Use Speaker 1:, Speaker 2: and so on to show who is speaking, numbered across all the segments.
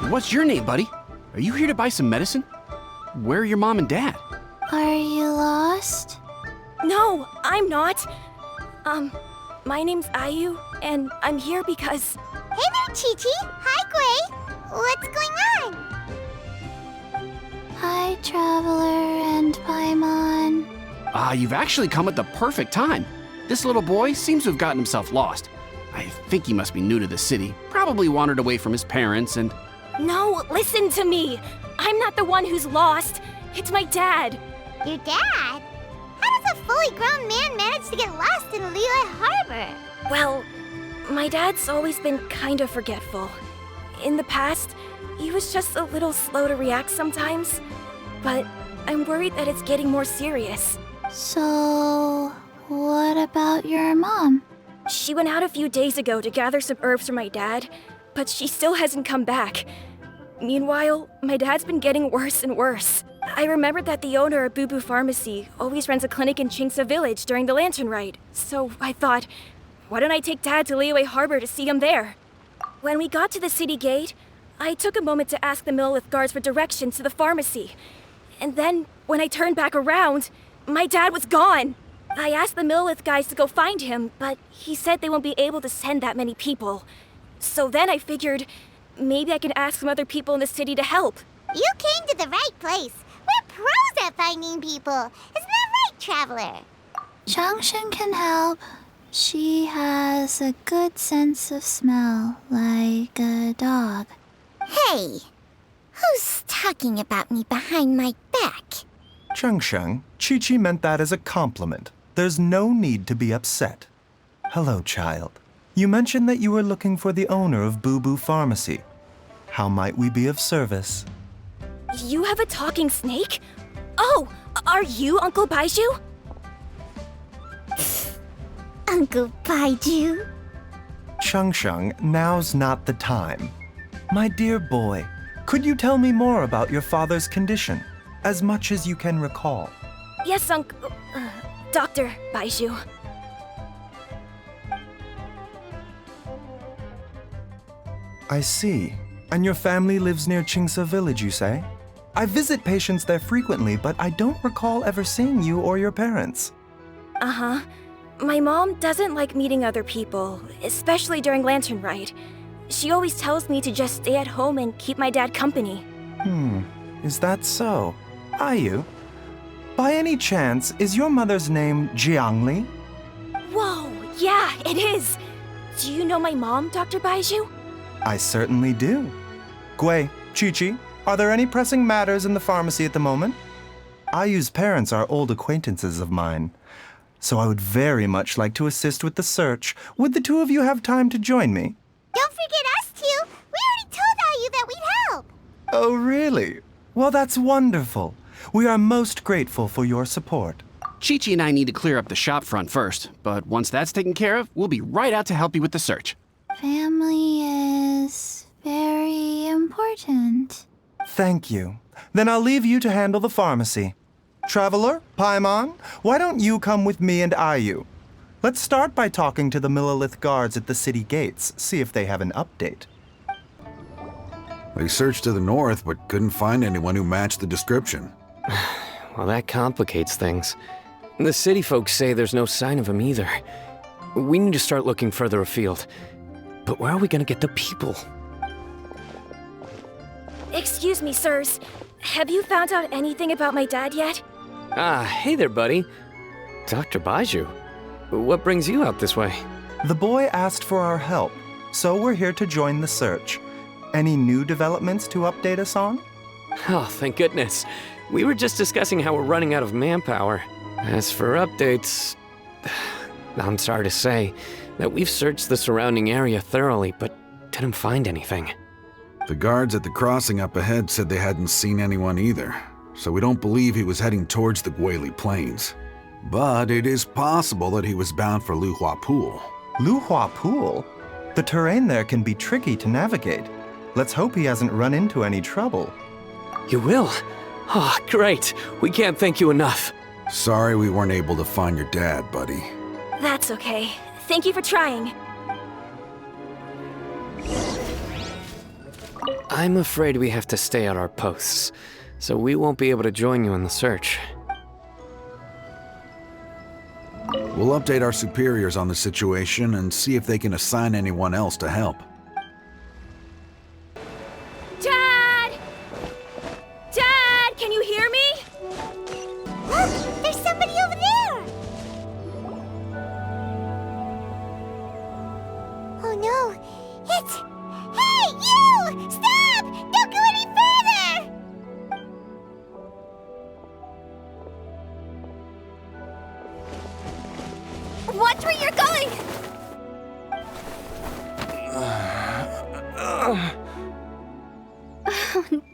Speaker 1: What's your name, buddy? Are you here to buy some medicine? Where are your mom and dad?
Speaker 2: Are you lost?
Speaker 3: No, I'm not. My name's Ayu, and I'm here because...
Speaker 4: Hey there, Chi-Chi. Hi, Gui. What's going on?
Speaker 2: Hi, Traveler and Paimon.
Speaker 1: You've actually come at the perfect time. This little boy seems to have gotten himself lost. I think he must be new to the city, probably wandered away from his parents and...
Speaker 3: No, listen to me. I'm not the one who's lost. It's my dad.
Speaker 4: Your dad? How does a fully grown man manage to get lost in Liyue Harbor?
Speaker 3: Well, my dad's always been kind of forgetful. In the past, he was just a little slow to react sometimes. But I'm worried that it's getting more serious.
Speaker 2: So, what about your mom?
Speaker 3: She went out a few days ago to gather some herbs for my dad, but she still hasn't come back. Meanwhile, my dad's been getting worse and worse. I remembered that the owner of Boo Boo Pharmacy always runs a clinic in Chingsa Village during the Lantern Rite, so I thought, why don't I take Dad to Liyue Harbor to see him there? When we got to the city gate, I took a moment to ask the Millelith guards for directions to the pharmacy. And then, when I turned back around, my dad was gone. I asked the Millelith guys to go find him, but he said they won't be able to send that many people. So then I figured, maybe I can ask some other people in the city to help.
Speaker 4: You came to the right place. We're pros at finding people. Isn't that right, Traveler?
Speaker 2: Changshen can help. She has a good sense of smell, like a dog.
Speaker 4: Hey, who's talking about me behind my back?
Speaker 5: Changshen, Chi-Chi meant that as a compliment. There's no need to be upset. Hello, child. You mentioned that you were looking for the owner of Boo Boo Pharmacy. How might we be of service?
Speaker 3: You have a talking snake? Oh, are you Uncle Baiju?
Speaker 4: Uncle Baiju?
Speaker 5: Changshen, now's not the time. My dear boy, could you tell me more about your father's condition, as much as you can recall?
Speaker 3: Yes, Dr. Baiju.
Speaker 5: I see. And your family lives near Chingsa Village, you say? I visit patients there frequently, but I don't recall ever seeing you or your parents.
Speaker 3: Uh-huh. My mom doesn't like meeting other people, especially during Lantern Rite. She always tells me to just stay at home and keep my dad company.
Speaker 5: Is that so? Ayu, by any chance, is your mother's name Jiangli?
Speaker 3: Whoa, yeah, it is. Do you know my mom, Dr. Baiju?
Speaker 5: I certainly do. Gui, Chi-Chi, are there any pressing matters in the pharmacy at the moment? Ayu's parents are old acquaintances of mine, so I would very much like to assist with the search. Would the two of you have time to join me?
Speaker 4: Don't forget us two. We already told Ayu that we'd help.
Speaker 5: Oh, really? Well, that's wonderful. We are most grateful for your support.
Speaker 1: Chi-Chi and I need to clear up the shop front first, but once that's taken care of, we'll be right out to help you with the search.
Speaker 2: Family is very important.
Speaker 5: Thank you. Then I'll leave you to handle the pharmacy. Traveler, Paimon, why don't you come with me and Ayu? Let's start by talking to the Millelith guards at the city gates, see if they have an update.
Speaker 6: They searched to the north, but couldn't find anyone who matched the description.
Speaker 7: Well, that complicates things. The city folks say there's no sign of him either. We need to start looking further afield. But where are we gonna get the people?
Speaker 3: Excuse me, sirs. Have you found out anything about my dad yet?
Speaker 7: Hey there, buddy. Dr. Baiju. What brings you out this way?
Speaker 5: The boy asked for our help, so we're here to join the search. Any new developments to update us on?
Speaker 7: Oh, thank goodness. We were just discussing how we're running out of manpower. As for updates, I'm sorry to say that we've searched the surrounding area thoroughly, but didn't find anything.
Speaker 6: The guards at the crossing up ahead said they hadn't seen anyone either, so we don't believe he was heading towards the Guili Plains. But it is possible that he was bound for Luhua Pool.
Speaker 5: Luhua Pool? The terrain there can be tricky to navigate. Let's hope he hasn't run into any trouble.
Speaker 7: You will? Oh, great. We can't thank you enough.
Speaker 6: Sorry we weren't able to find your dad, buddy.
Speaker 3: That's okay. Thank you for trying.
Speaker 7: I'm afraid we have to stay at our posts, so we won't be able to join you in the search.
Speaker 6: We'll update our superiors on the situation and see if they can assign anyone else to help.
Speaker 3: Dad! Dad, can you hear me?
Speaker 4: Look, there's somebody over there! Oh no, it's... Hey, you! Stop! Don't go any further!
Speaker 3: Watch where you're going!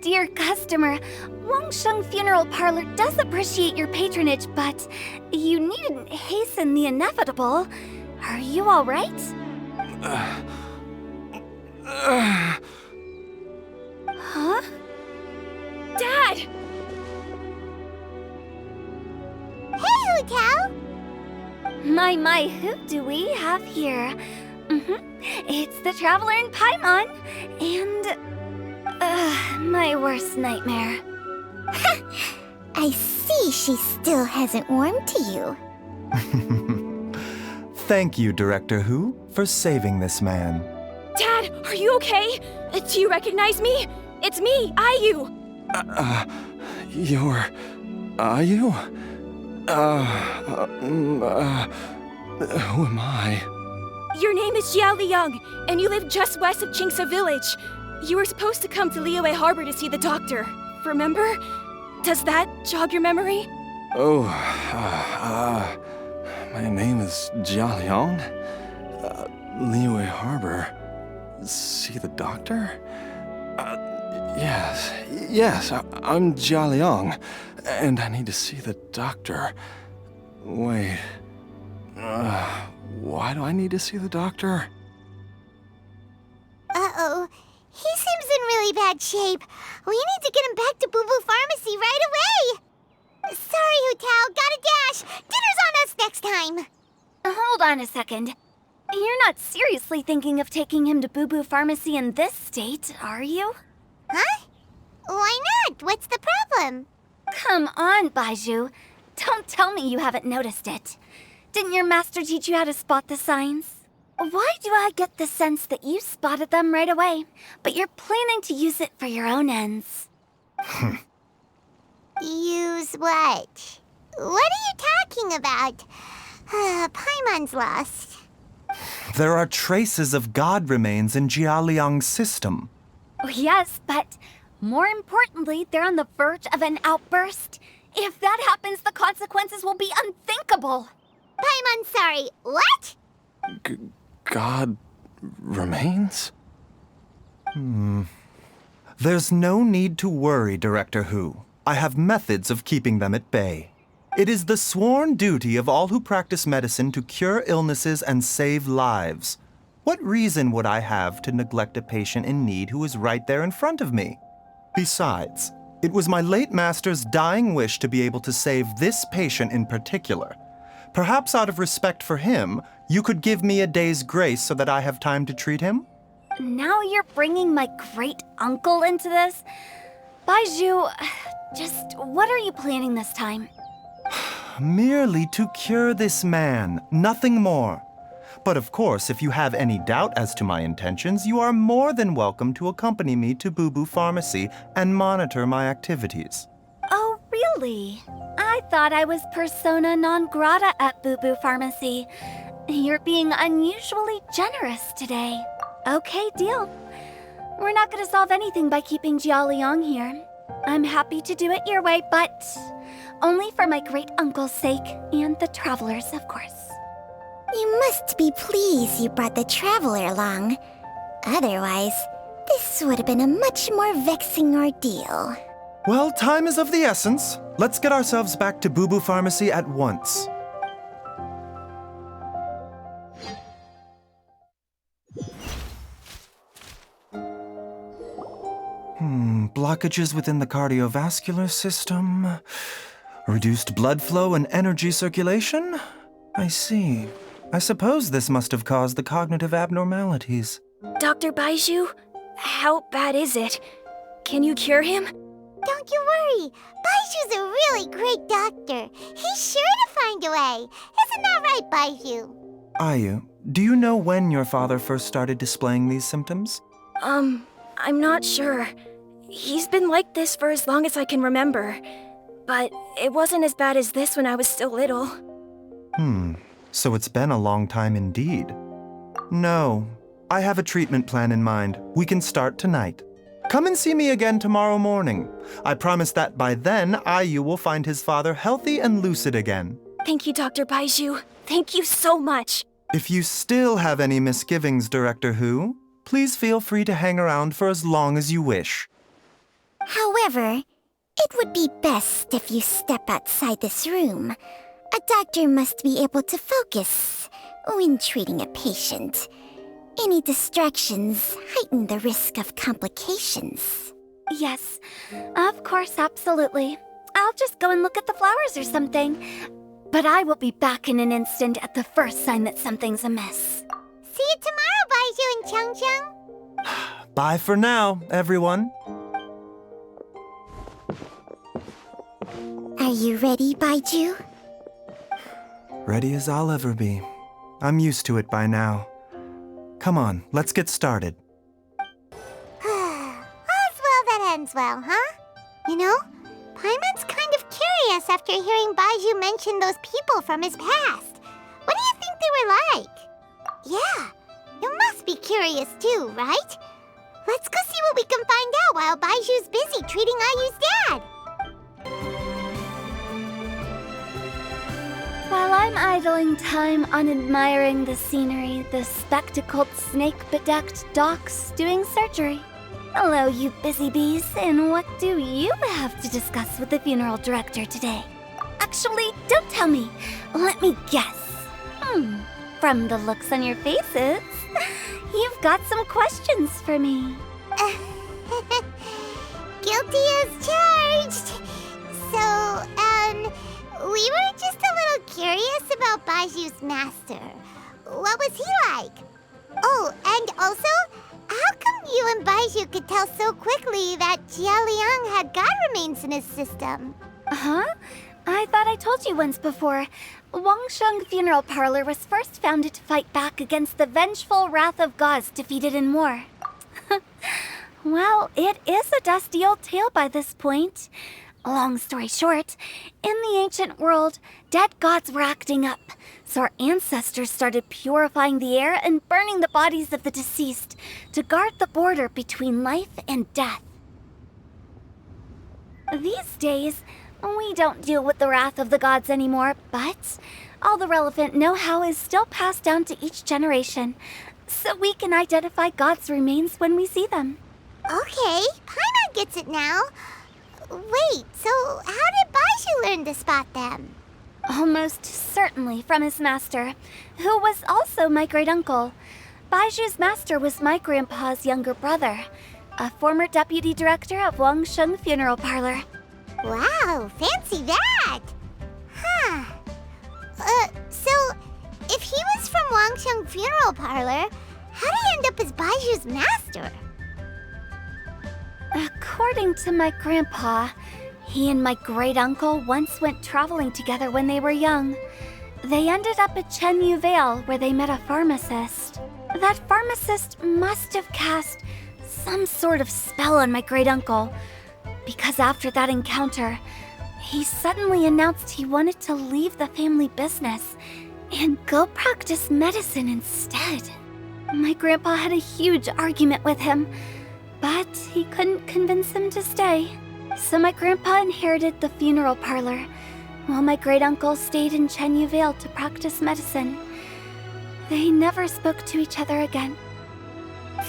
Speaker 8: Dear customer, Wangsheng Funeral Parlor does appreciate your patronage, but you needn't hasten the inevitable. Are you all right? Huh?
Speaker 3: Dad!
Speaker 4: Hey, Hu Tao!
Speaker 8: My, who do we have here? It's the Traveler in Paimon, and... my worst nightmare.
Speaker 4: I see she still hasn't warmed to you.
Speaker 5: Thank you, Director Hu, for saving this man.
Speaker 3: Dad, are you okay? Do you recognize me? It's me, Ayu!
Speaker 5: You're... Are you? Who am I?
Speaker 3: Your name is Jia Liang, and you live just west of Qingse Village. You were supposed to come to Liyue Harbor to see the doctor. Remember? Does that jog your memory?
Speaker 9: Oh, my name is Jia Liang. Liyue Harbor. See the doctor? Yes, I'm Jia Liang, and I need to see the doctor. Wait, why do I need to see the doctor?
Speaker 4: Uh-oh. He seems in really bad shape. We need to get him back to Boo Boo Pharmacy right away. Sorry, Hu Tao. Gotta dash. Dinner's on us next time.
Speaker 8: Hold on a second. You're not seriously thinking of taking him to Boo Boo Pharmacy in this state, are you?
Speaker 4: Huh? Why not? What's the problem?
Speaker 8: Come on, Baizhu. Don't tell me you haven't noticed it. Didn't your master teach you how to spot the signs? Why do I get the sense that you spotted them right away, but you're planning to use it for your own ends?
Speaker 4: Use what? What are you talking about? Paimon's lost.
Speaker 5: There are traces of god remains in Jia Liang's system.
Speaker 8: Oh, yes, but more importantly, they're on the verge of an outburst. If that happens, the consequences will be unthinkable.
Speaker 4: Paimon, sorry. What?
Speaker 9: God remains?
Speaker 5: There's no need to worry, Director Hu. I have methods of keeping them at bay. It is the sworn duty of all who practice medicine to cure illnesses and save lives. What reason would I have to neglect a patient in need who is right there in front of me? Besides, it was my late master's dying wish to be able to save this patient in particular. Perhaps out of respect for him, you could give me a day's grace so that I have time to treat him?
Speaker 8: Now you're bringing my great-uncle into this? Baizhu, just what are you planning this time?
Speaker 5: Merely to cure this man, nothing more. But of course, if you have any doubt as to my intentions, you are more than welcome to accompany me to Boo Boo Pharmacy and monitor my activities.
Speaker 8: Oh, really? I thought I was persona non grata at Boo Boo Pharmacy. You're being unusually generous today. Okay, deal. We're not going to solve anything by keeping Jia Liang here. I'm happy to do it your way, but only for my great-uncle's sake and the travelers, of course.
Speaker 4: You must be pleased you brought the traveler along. Otherwise, this would have been a much more vexing ordeal.
Speaker 5: Well, time is of the essence. Let's get ourselves back to Boo Boo Pharmacy at once. Blockages within the cardiovascular system, reduced blood flow and energy circulation? I see. I suppose this must have caused the cognitive abnormalities.
Speaker 3: Dr. Baizhu, How bad is it? Can you cure him?
Speaker 4: Don't you worry. Baiju's a really great doctor. He's sure to find a way. Isn't that right, Baiju?
Speaker 5: Ayu, do you know when your father first started displaying these symptoms?
Speaker 3: I'm not sure. He's been like this for as long as I can remember. But it wasn't as bad as this when I was still little.
Speaker 5: So it's been a long time indeed. No, I have a treatment plan in mind. We can start tonight. Come and see me again tomorrow morning. I promise that by then, Ayu will find his father healthy and lucid again.
Speaker 3: Thank you, Dr. Baiju. Thank you so much.
Speaker 5: If you still have any misgivings, Director Hu, please feel free to hang around for as long as you wish.
Speaker 4: However, it would be best if you step outside this room. A doctor must be able to focus when treating a patient. Any distractions heighten the risk of complications.
Speaker 8: Yes, of course, absolutely. I'll just go and look at the flowers or something. But I will be back in an instant at the first sign that something's amiss.
Speaker 4: See you tomorrow, Baiju and Chang-Chang.
Speaker 5: Bye for now, everyone.
Speaker 4: Are you ready, Baiju?
Speaker 5: Ready as I'll ever be. I'm used to it by now. Come on, let's get started.
Speaker 4: All's well that ends well, huh? You know, Paimon's kind of curious after hearing Baiju mention those people from his past. What do you think they were like? Yeah, you must be curious too, right? Let's go see what we can find out while Baiju's busy treating Ayu's dad.
Speaker 8: While I'm idling time on admiring the scenery, the spectacled snake-bedecked docs doing surgery. Hello, you busy bees, and what do you have to discuss with the funeral director today? Actually, don't tell me. Let me guess. From the looks on your faces, you've got some questions for me.
Speaker 4: Guilty as charged. So, we were just a little curious about Baiju's master. What was he like? Oh, and also, how come you and Baiju could tell so quickly that Jia Liang had god remains in his system?
Speaker 8: Huh? I thought I told you once before. Wangsheng Funeral Parlor was first founded to fight back against the vengeful wrath of gods defeated in war. Well, it is a dusty old tale by this point. Long story short, in the ancient world, dead gods were acting up, so our ancestors started purifying the air and burning the bodies of the deceased to guard the border between life and death. These days, we don't deal with the wrath of the gods anymore, but all the relevant know-how is still passed down to each generation, so we can identify gods' remains when we see them.
Speaker 4: Okay, Paimon gets it now. Wait, so how did Baiju learn to spot them?
Speaker 8: Almost certainly from his master, who was also my great-uncle. Baiju's master was my grandpa's younger brother, a former deputy director of Wangsheng Funeral Parlor.
Speaker 4: Wow, fancy that! Huh. So, if he was from Wangsheng Funeral Parlor, how did he end up as Baiju's master?
Speaker 8: According to my grandpa, he and my great-uncle once went traveling together when they were young. They ended up at Chenyu Vale, where they met a pharmacist. That pharmacist must have cast some sort of spell on my great-uncle, because after that encounter, he suddenly announced he wanted to leave the family business and go practice medicine instead. My grandpa had a huge argument with him, but he couldn't convince him to stay. So my grandpa inherited the funeral parlor, while my great-uncle stayed in Chenyu Vale to practice medicine. They never spoke to each other again.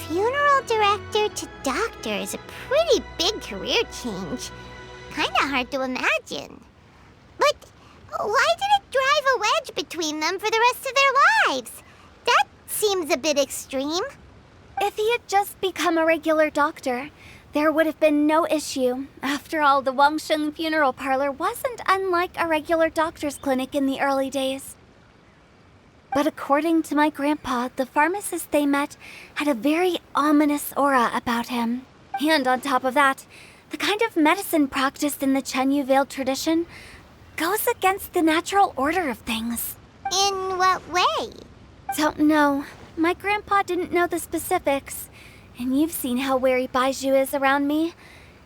Speaker 4: Funeral director to doctor is a pretty big career change. Kinda hard to imagine. But why did it drive a wedge between them for the rest of their lives? That seems a bit extreme.
Speaker 8: If he had just become a regular doctor, there would have been no issue. After all, the Wangsheng Funeral Parlor wasn't unlike a regular doctor's clinic in the early days. But according to my grandpa, the pharmacist they met had a very ominous aura about him. And on top of that, the kind of medicine practiced in the Chenyu Vale tradition goes against the natural order of things.
Speaker 4: In what way?
Speaker 8: Don't know. My grandpa didn't know the specifics. And you've seen how wary Baiju is around me.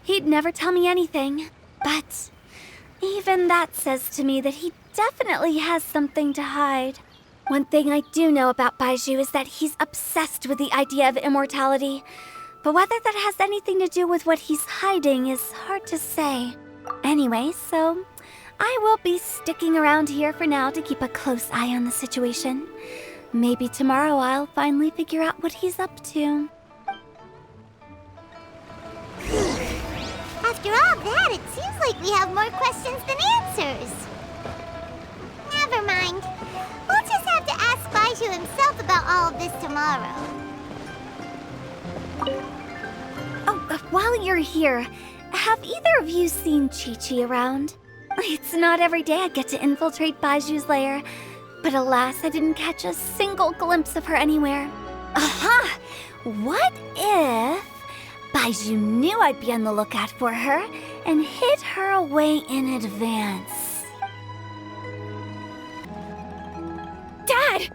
Speaker 8: He'd never tell me anything. But even that says to me that he definitely has something to hide. One thing I do know about Baiju is that he's obsessed with the idea of immortality. But whether that has anything to do with what he's hiding is hard to say. Anyway, so I will be sticking around here for now to keep a close eye on the situation. Maybe tomorrow I'll finally figure out what he's up to.
Speaker 4: After all that, it seems like we have more questions than answers. Never mind. We'll just have to ask Baiju himself about all of this tomorrow.
Speaker 8: Oh, while you're here, have either of you seen Chi-Chi around? It's not every day I get to infiltrate Baiju's lair, but alas, I didn't catch a single glimpse of her anywhere. Aha! What if Baiju knew I'd be on the lookout for her and hid her away in advance?
Speaker 3: Dad!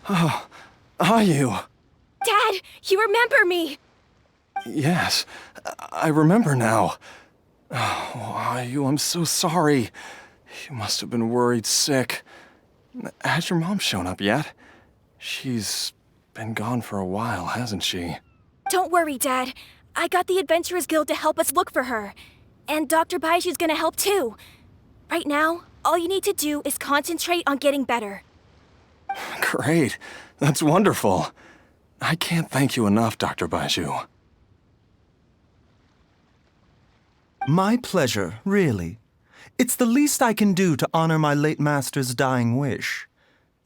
Speaker 9: Oh, are you?
Speaker 3: Dad, you remember me!
Speaker 9: Yes, I remember now. Oh, Ayu, I'm so sorry. You must have been worried sick. Has your mom shown up yet? She's been gone for a while, hasn't she?
Speaker 3: Don't worry, Dad. I got the Adventurers Guild to help us look for her. And Dr. Baiju's gonna help too. Right now, all you need to do is concentrate on getting better.
Speaker 9: Great. That's wonderful. I can't thank you enough, Dr. Baiju.
Speaker 5: My pleasure, really. It's the least I can do to honor my late master's dying wish.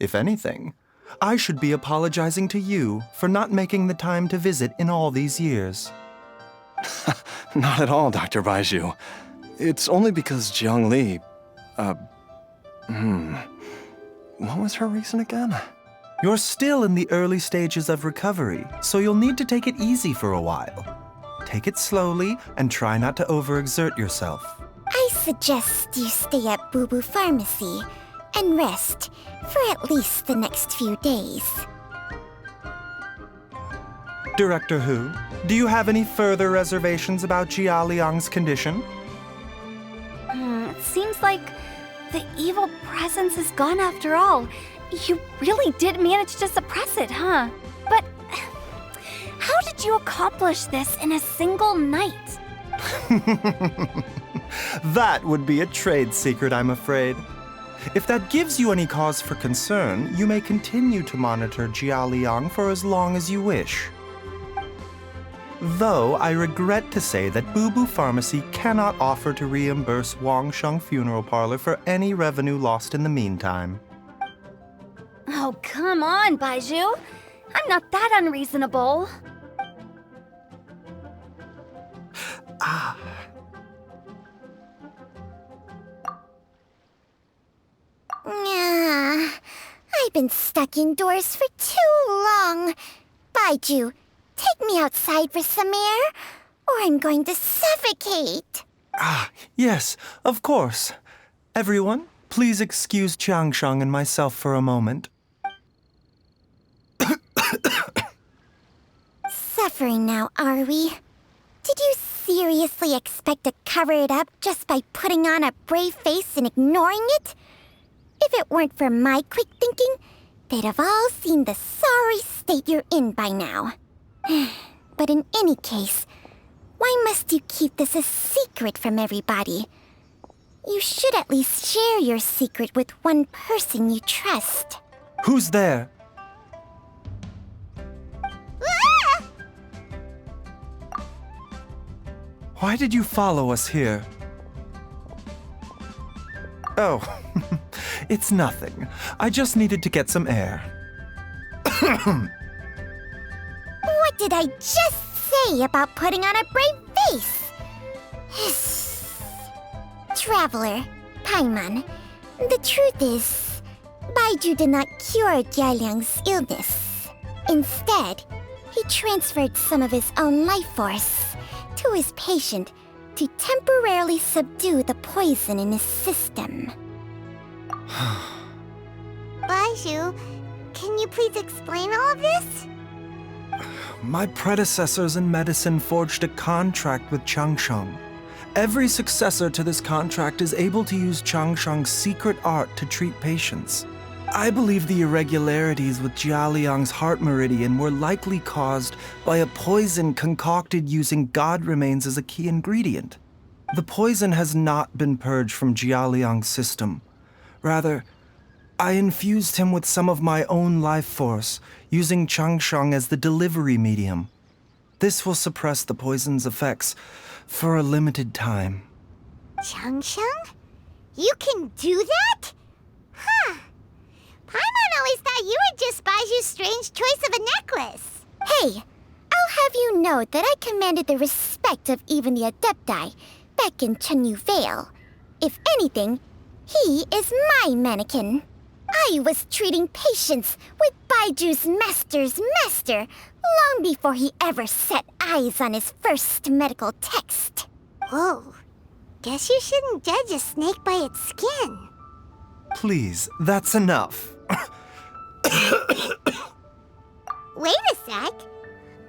Speaker 5: If anything, I should be apologizing to you for not making the time to visit in all these years.
Speaker 9: Not at all, Dr. Baiju. It's only because Jiang Li... What was her reason again?
Speaker 5: You're still in the early stages of recovery, so you'll need to take it easy for a while. Take it slowly and try not to overexert yourself.
Speaker 4: I suggest you stay at Boo Boo Pharmacy and rest for at least the next few days.
Speaker 5: Director Hu, do you have any further reservations about Jia Liang's condition?
Speaker 8: It seems like the evil presence is gone after all. You really did manage to suppress it, huh? But how did you accomplish this in a single night?
Speaker 5: That would be a trade secret, I'm afraid. If that gives you any cause for concern, you may continue to monitor Jia Liang for as long as you wish. Though I regret to say that Boo Boo Pharmacy cannot offer to reimburse Wang Sheng Funeral Parlor for any revenue lost in the meantime.
Speaker 8: Oh, come on, Baiju. I'm not that unreasonable.
Speaker 4: I've been stuck indoors for too long. Baiju, take me outside for some air, or I'm going to suffocate.
Speaker 5: Yes, of course. Everyone, please excuse Chiangsheng and myself for a moment.
Speaker 4: Suffering now, are we? Did you seriously expect to cover it up just by putting on a brave face and ignoring it? If it weren't for my quick thinking, they'd have all seen the sorry state you're in by now. But in any case, why must you keep this a secret from everybody? You should at least share your secret with one person you trust.
Speaker 5: Who's there?
Speaker 4: Ah!
Speaker 5: Why did you follow us here? Oh, it's nothing. I just needed to get some air.
Speaker 4: What did I just say about putting on a brave face? Traveler, Paimon, the truth is, Baiju did not cure Jialiang's illness. Instead, he transferred some of his own life force to his patient to temporarily subdue the poison in his system. Baiju, can you please explain all of this?
Speaker 5: My predecessors in medicine forged a contract with Changsheng. Every successor to this contract is able to use Changsheng's secret art to treat patients. I believe the irregularities with Jialiang's heart meridian were likely caused by a poison concocted using god remains as a key ingredient. The poison has not been purged from Jialiang's system. Rather, I infused him with some of my own life force, using Changsheng as the delivery medium. This will suppress the poison's effects for a limited time.
Speaker 4: Changsheng? You can do that? Huh. Paimon always thought you were just Baiju's strange choice of a necklace. Hey, I'll have you know that I commanded the respect of even the Adepti back in Chenyu Vale. If anything, he is my mannequin. I was treating patients with Baiju's master's master long before he ever set eyes on his first medical text. Whoa. Guess you shouldn't judge a snake by its skin.
Speaker 5: Please, that's enough.
Speaker 4: Wait a sec.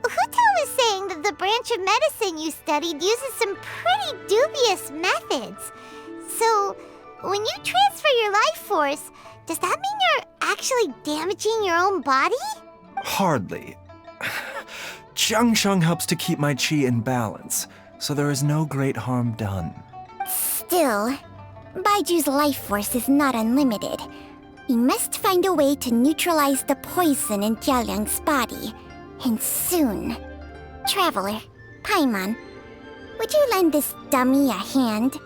Speaker 4: Huto was saying that the branch of medicine you studied uses some pretty dubious methods. So, when you transfer your life force, does that mean you're actually damaging your own body?
Speaker 5: Hardly. Changsheng helps to keep my chi in balance, so there is no great harm done.
Speaker 4: Still, Baiju's life force is not unlimited. We must find a way to neutralize the poison in Jialiang's body, and soon. Traveler, Paimon, would you lend this dummy a hand?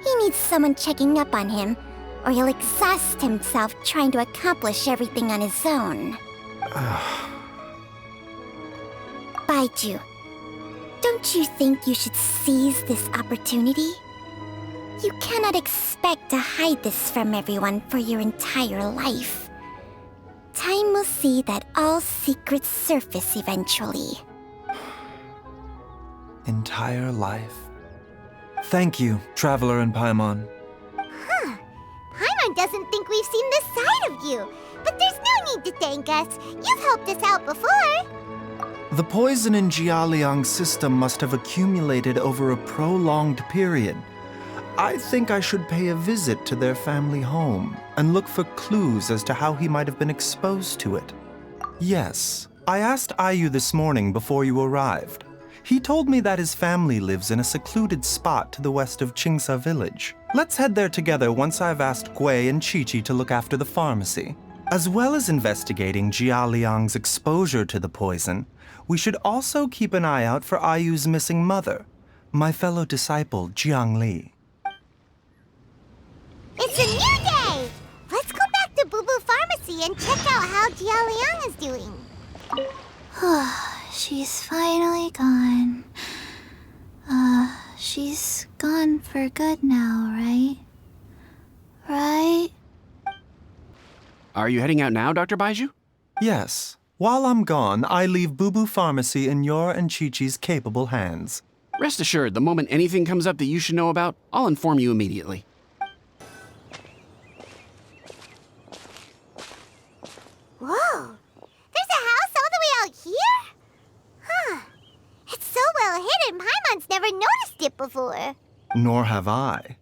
Speaker 4: He needs someone checking up on him, or he'll exhaust himself trying to accomplish everything on his own. Baiju, don't you think you should seize this opportunity? You cannot expect to hide this from everyone for your entire life. Time will see that all secrets surface eventually.
Speaker 5: Entire life. Thank you, Traveler and Paimon.
Speaker 4: Huh. Paimon doesn't think we've seen this side of you. But there's no need to thank us. You've helped us out before.
Speaker 5: The poison in Jialiang's system must have accumulated over a prolonged period. I think I should pay a visit to their family home and look for clues as to how he might have been exposed to it. Yes, I asked Ayu this morning before you arrived. He told me that his family lives in a secluded spot to the west of Qingsa village. Let's head there together once I've asked Gui and Qiqi to look after the pharmacy. As well as investigating Jialiang's exposure to the poison, we should also keep an eye out for Ayu's missing mother, my fellow disciple Jiangli.
Speaker 4: It's a new day! Let's go back to Boo Boo Pharmacy and check out how Jialiang is doing.
Speaker 2: She's finally gone. She's gone for good now, right? Right?
Speaker 1: Are you heading out now, Dr. Baiju?
Speaker 5: Yes. While I'm gone, I leave Boo Boo Pharmacy in your and Qiqi's capable hands.
Speaker 1: Rest assured, the moment anything comes up that you should know about, I'll inform you immediately.
Speaker 4: Whoa! There's a house all the way out here? Huh. It's so well hidden, Paimon's never noticed it before.
Speaker 5: Nor have I.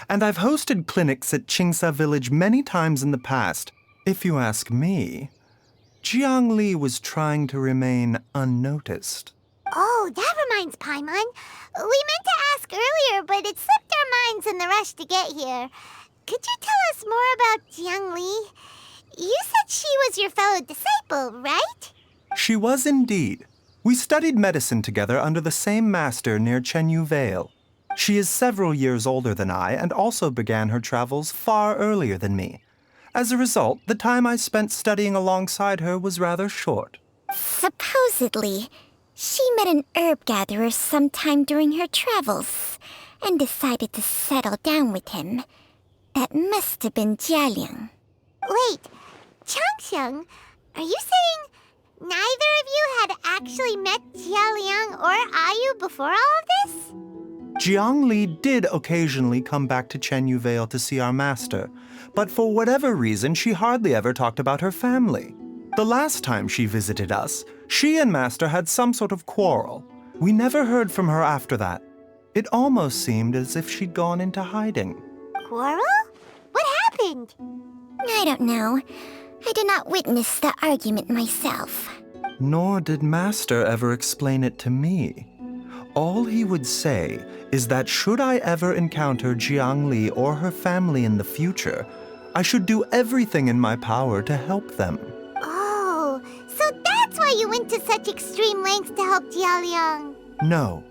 Speaker 5: And I've hosted clinics at Qingsa Village many times in the past. If you ask me, Jiang Li was trying to remain unnoticed.
Speaker 4: Oh, that reminds Paimon. We meant to ask earlier, but it slipped our minds in the rush to get here. Could you tell us more about Jiang Li? You said she was your fellow disciple, right?
Speaker 5: She was indeed. We studied medicine together under the same master near Chenyu Vale. She is several years older than I and also began her travels far earlier than me. As a result, the time I spent studying alongside her was rather short.
Speaker 4: Supposedly, she met an herb gatherer sometime during her travels. and decided to settle down with him. That must have been Jialiang. Wait, Changsheng, are you saying neither of you had actually met Jialiang or Ayu before all of this?
Speaker 5: Jiang Li did occasionally come back to Chenyu Vale to see our master, but for whatever reason, she hardly ever talked about her family. The last time she visited us, she and master had some sort of quarrel. We never heard from her after that. It almost seemed as if she'd gone into hiding.
Speaker 4: Quarrel? What happened? I don't know. I did not witness the argument myself.
Speaker 5: Nor did master ever explain it to me. All he would say is that should I ever encounter Jiang Li or her family in the future, I should do everything in my power to help them.
Speaker 4: Oh, so that's why you went to such extreme lengths to help Jialiang.
Speaker 5: No.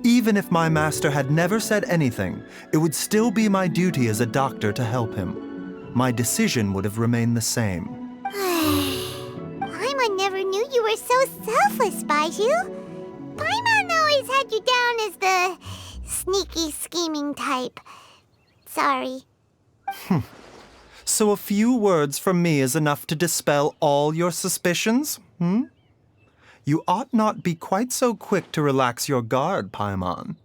Speaker 5: Even if my master had never said anything, it would still be my duty as a doctor to help him. My decision would have remained the same.
Speaker 4: Paimon never knew you were so selfless, Baiju. Paimon always had you down as the sneaky, scheming type. Sorry.
Speaker 5: So a few words from me is enough to dispel all your suspicions, You ought not be quite so quick to relax your guard, Paimon.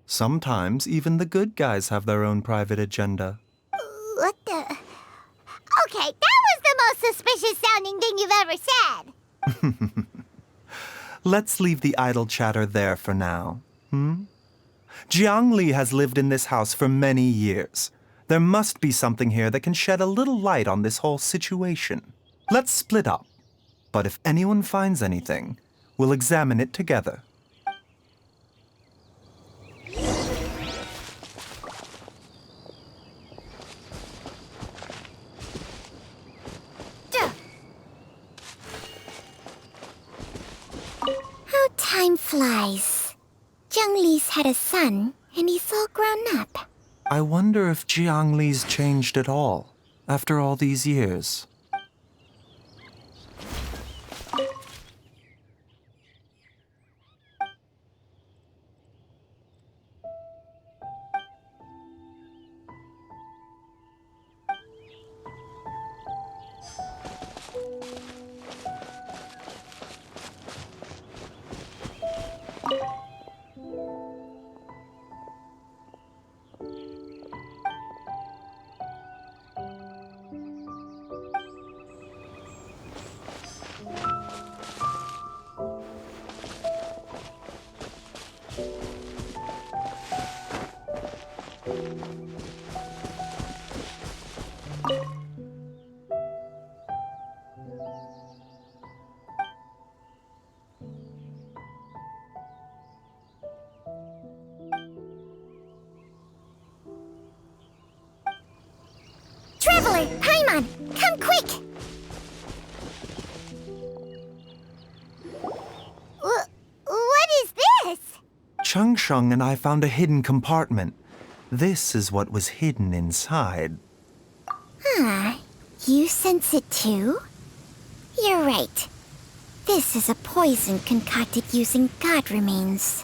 Speaker 5: Sometimes even the good guys have their own private agenda.
Speaker 4: What the? Okay, that was the most suspicious sounding thing you've ever said.
Speaker 5: Let's leave the idle chatter there for now, Jiang Li has lived in this house for many years. There must be something here that can shed a little light on this whole situation. Let's split up. But if anyone finds anything, we'll examine it together.
Speaker 4: How time flies. Jiang Li's had a son, and he's all grown up.
Speaker 5: I wonder if Jiang Li's changed at all, after all these years.
Speaker 4: Traveler, Paimon, come quick! What is this?
Speaker 5: Changsheng and I found a hidden compartment. This is what was hidden inside.
Speaker 4: You sense it too? You're right. This is a poison concocted using god remains.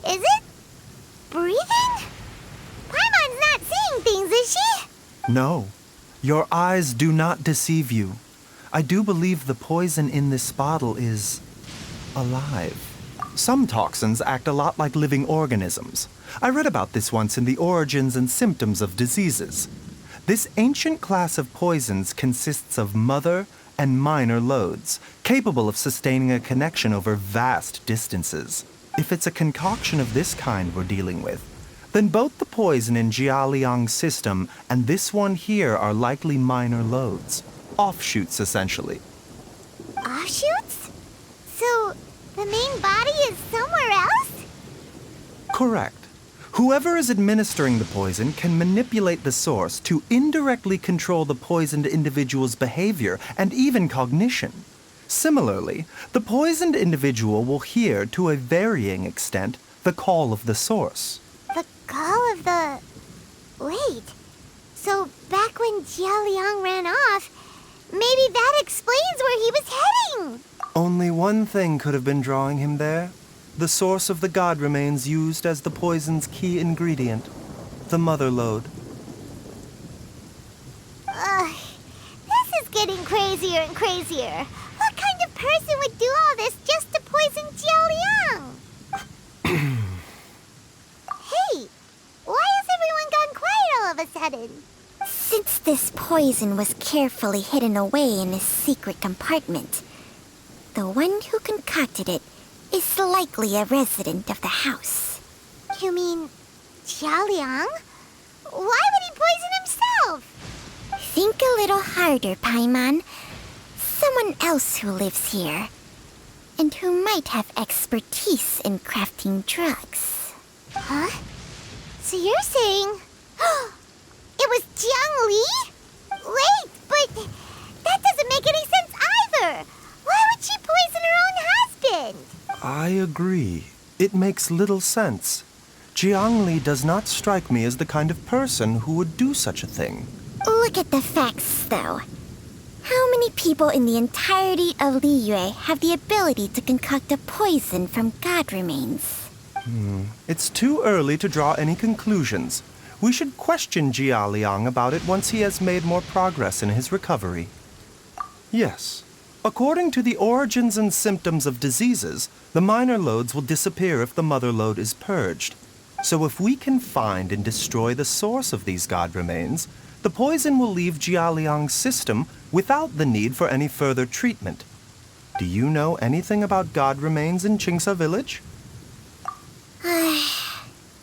Speaker 4: Is it? Breathing? Paimon's not seeing things, is she?
Speaker 5: No, your eyes do not deceive you. I do believe the poison in this bottle is alive. Some toxins act a lot like living organisms. I read about this once in The Origins and Symptoms of Diseases. This ancient class of poisons consists of mother and minor loads, capable of sustaining a connection over vast distances. If it's a concoction of this kind we're dealing with, then both the poison in Jialiang's system and this one here are likely minor loads. Offshoots, essentially.
Speaker 4: Offshoots? So, the main body is somewhere else?
Speaker 5: Correct. Whoever is administering the poison can manipulate the source to indirectly control the poisoned individual's behavior and even cognition. Similarly, the poisoned individual will hear, to a varying extent, the call of the source.
Speaker 4: The call of the... Wait. So, back when Jialiang ran off, maybe that explains where he was heading!
Speaker 5: Only one thing could have been drawing him there. the source of the god remains used as the poison's key ingredient, the mother lode.
Speaker 4: This is getting crazier and crazier. What kind of person would do all this just to poison Jiao Liang? Hey, why has everyone gone quiet all of a sudden?
Speaker 10: Since this poison was carefully hidden away in a secret compartment, the one who concocted it is likely a resident of the house.
Speaker 4: You mean Jiao Liang? Why would he poison himself?
Speaker 10: Think a little harder, Paimon. Someone else who lives here, and who might have expertise in crafting drugs.
Speaker 4: Huh? So you're saying... it was Jiang Li? Wait, but that doesn't make any sense either. Why would she poison her own husband?
Speaker 5: I agree. It makes little sense. Jiang Li does not strike me as the kind of person who would do such a thing.
Speaker 10: Look at the facts, though. How many people in the entirety of Liyue have the ability to concoct a poison from god remains?
Speaker 5: It's too early to draw any conclusions. We should question Jiao Liang about it once he has made more progress in his recovery. Yes. According to the origins and symptoms of diseases, the minor lodes will disappear if the mother lode is purged. So if we can find and destroy the source of these god remains, the poison will leave Jiao Liang's system without the need for any further treatment. Do you know anything about god remains in Qingsa village?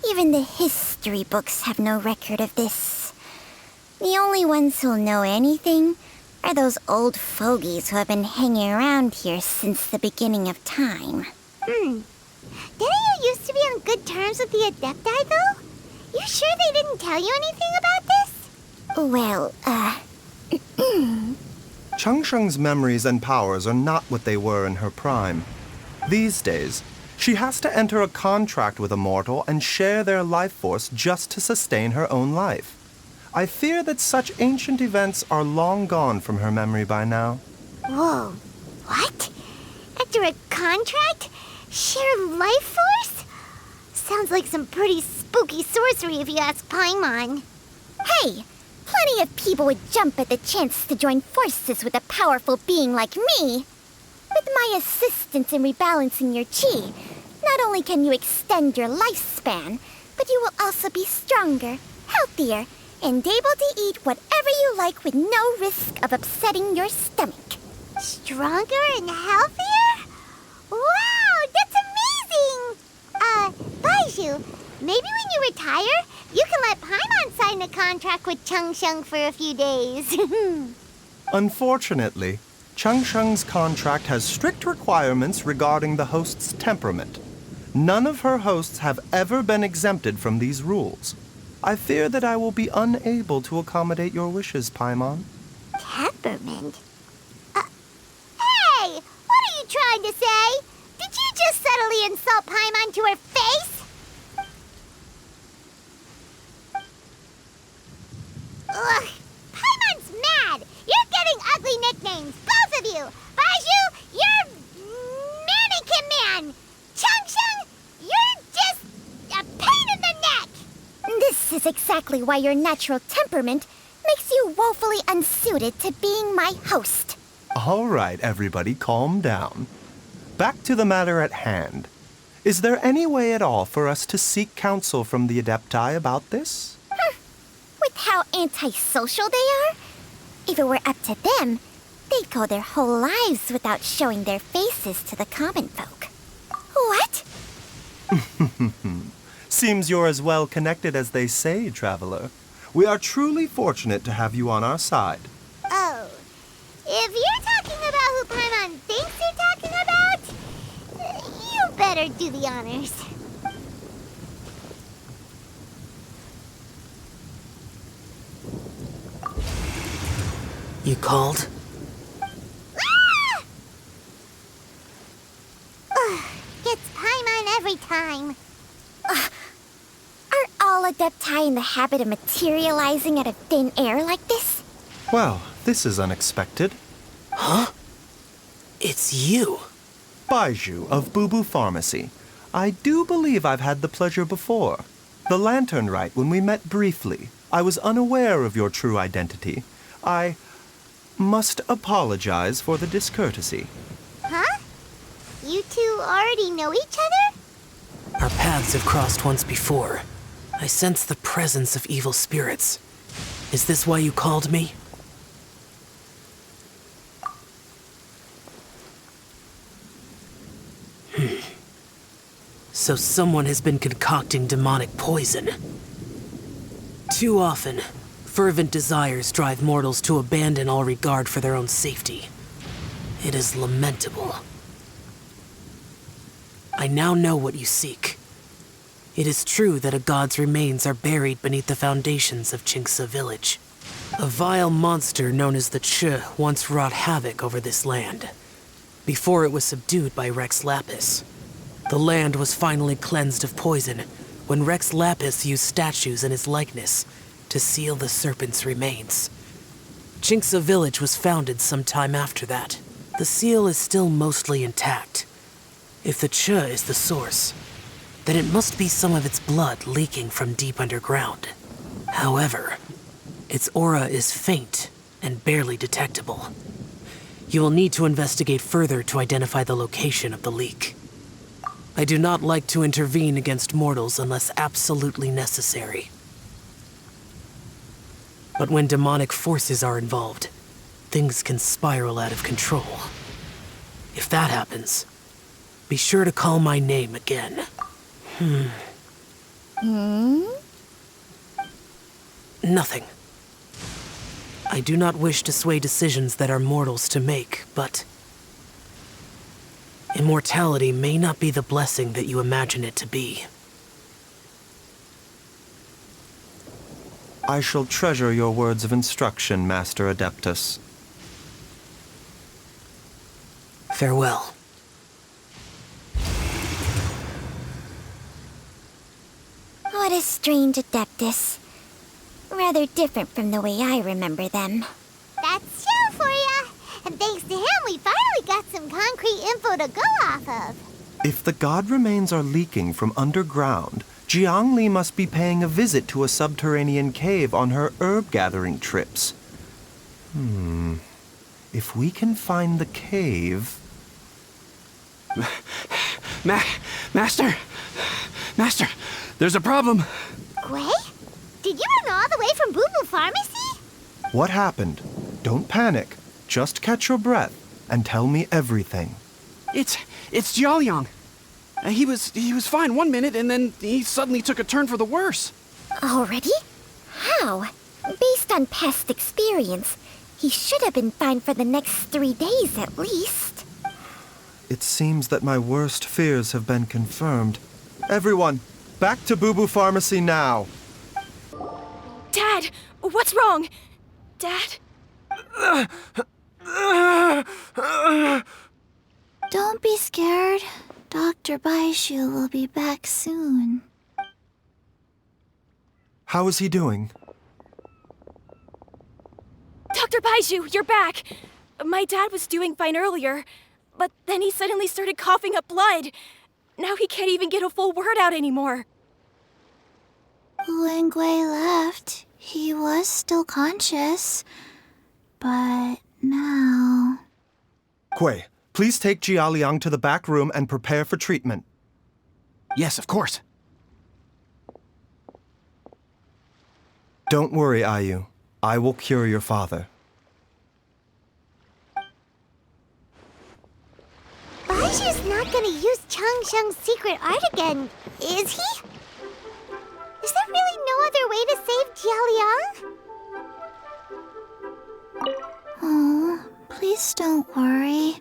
Speaker 10: Even the history books have no record of this. The only ones who'll know anything are those old fogies who have been hanging around here since the beginning of time.
Speaker 4: Didn't you used to be on good terms with the Adepti, though? You sure they didn't tell you anything about this?
Speaker 10: Well,
Speaker 5: Changsheng's memories and powers are not what they were in her prime. These days, she has to enter a contract with a mortal and share their life force just to sustain her own life. I fear that such ancient events are long gone from her memory by now.
Speaker 4: Whoa, what? Enter a contract? Share life force? Sounds like some pretty spooky sorcery if you ask Paimon.
Speaker 10: hey! Plenty of people would jump at the chance to join forces with a powerful being like me. With my assistance in rebalancing your chi, not only can you extend your lifespan, but you will also be stronger, healthier, and able to eat whatever you like with no risk of upsetting your stomach.
Speaker 4: Stronger and healthier? Wow, that's amazing! Baiju, maybe when you retire, you can let Paimon sign a contract with Changsheng for a few days.
Speaker 5: Unfortunately, Changsheng's contract has strict requirements regarding the host's temperament. None of her hosts have ever been exempted from these rules. I fear that I will be unable to accommodate your wishes, Paimon.
Speaker 4: Temperament? Hey! What are you trying to say? Did you just subtly insult Paimon to her face? Ugh! Paimon's mad! You're getting ugly nicknames, both of you! Baiju, you're Mannequin Man! Changsheng, you're just a pain in the neck!
Speaker 10: This is exactly why your natural temperament makes you woefully unsuited to being my host.
Speaker 5: All right, everybody, calm down. Back to the matter at hand. Is there any way at all for us to seek counsel from the Adepti about this?
Speaker 10: With how antisocial they are, if it were up to them, they'd go their whole lives without showing their faces to the common folk. What?
Speaker 5: Seems you're as well connected as they say, traveler. We are truly fortunate to have you on our side.
Speaker 4: Oh, if you're talking about who Paimon thinks you're talking about, you better do the honors.
Speaker 11: You called?
Speaker 4: Ah! Ugh, it's Paimon every time.
Speaker 10: Are all Adepti in the habit of materializing out of thin air like this?
Speaker 5: Well, this is unexpected.
Speaker 11: Huh? It's you.
Speaker 5: Baiju of Boo Boo Pharmacy. I do believe I've had the pleasure before. The Lantern Rite, when we met briefly, I was unaware of your true identity. I must apologize for the discourtesy.
Speaker 4: Huh? You two already know each other?
Speaker 11: Our paths have crossed once before. I sense the presence of evil spirits. Is this why you called me? So someone has been concocting demonic poison. Too often, fervent desires drive mortals to abandon all regard for their own safety. It is lamentable. I now know what you seek. It is true that a god's remains are buried beneath the foundations of Chinksa village. A vile monster known as the Ch once wrought havoc over this land, before it was subdued by Rex Lapis. The land was finally cleansed of poison when Rex Lapis used statues in his likeness to seal the serpent's remains. Chinksa village was founded some time after that. The seal is still mostly intact. If the Ch is the source, then it must be some of its blood leaking from deep underground. However, its aura is faint and barely detectable. You will need to investigate further to identify the location of the leak. I do not like to intervene against mortals unless absolutely necessary. But when demonic forces are involved, things can spiral out of control. If that happens, be sure to call my name again. Nothing. I do not wish to sway decisions that are mortals to make, but immortality may not be the blessing that you imagine it to be.
Speaker 5: I shall treasure your words of instruction, Master Adeptus.
Speaker 11: Farewell.
Speaker 10: What a strange Adeptus. Rather different from the way I remember them.
Speaker 4: That's Xiao for ya! And thanks to him, we finally got some concrete info to go off of.
Speaker 5: If the god remains are leaking from underground, Jiangli must be paying a visit to a subterranean cave on her herb-gathering trips. If we can find the cave...
Speaker 1: Master! Master! There's a problem!
Speaker 4: Gwei? Did you run all the way from Boo Boo Pharmacy?
Speaker 5: What happened? Don't panic. Just catch your breath and tell me everything.
Speaker 1: It's Jiaoliang. He was fine one minute, and then he suddenly took a turn for the worse.
Speaker 10: Already? How? Based on past experience, he should have been fine for the next 3 days at least.
Speaker 5: It seems that my worst fears have been confirmed. Everyone, back to Boo Boo Pharmacy now.
Speaker 3: Dad, what's wrong? Dad?
Speaker 2: Don't be scared. Dr. Baishu will be back soon.
Speaker 5: How is he doing?
Speaker 3: Dr. Baiju, you're back! My dad was doing fine earlier, but then he suddenly started coughing up blood. Now he can't even get a full word out anymore.
Speaker 2: When Gwei left, he was still conscious. But now...
Speaker 5: Gwei, please take Jiaoliang to the back room and prepare for treatment.
Speaker 1: Yes, of course.
Speaker 5: Don't worry, Ayu. I will cure your father.
Speaker 4: Baiju's not gonna use Changsheng's secret art again, is he? Is there really no other way to save Jiaoliang?
Speaker 2: Oh, please don't worry.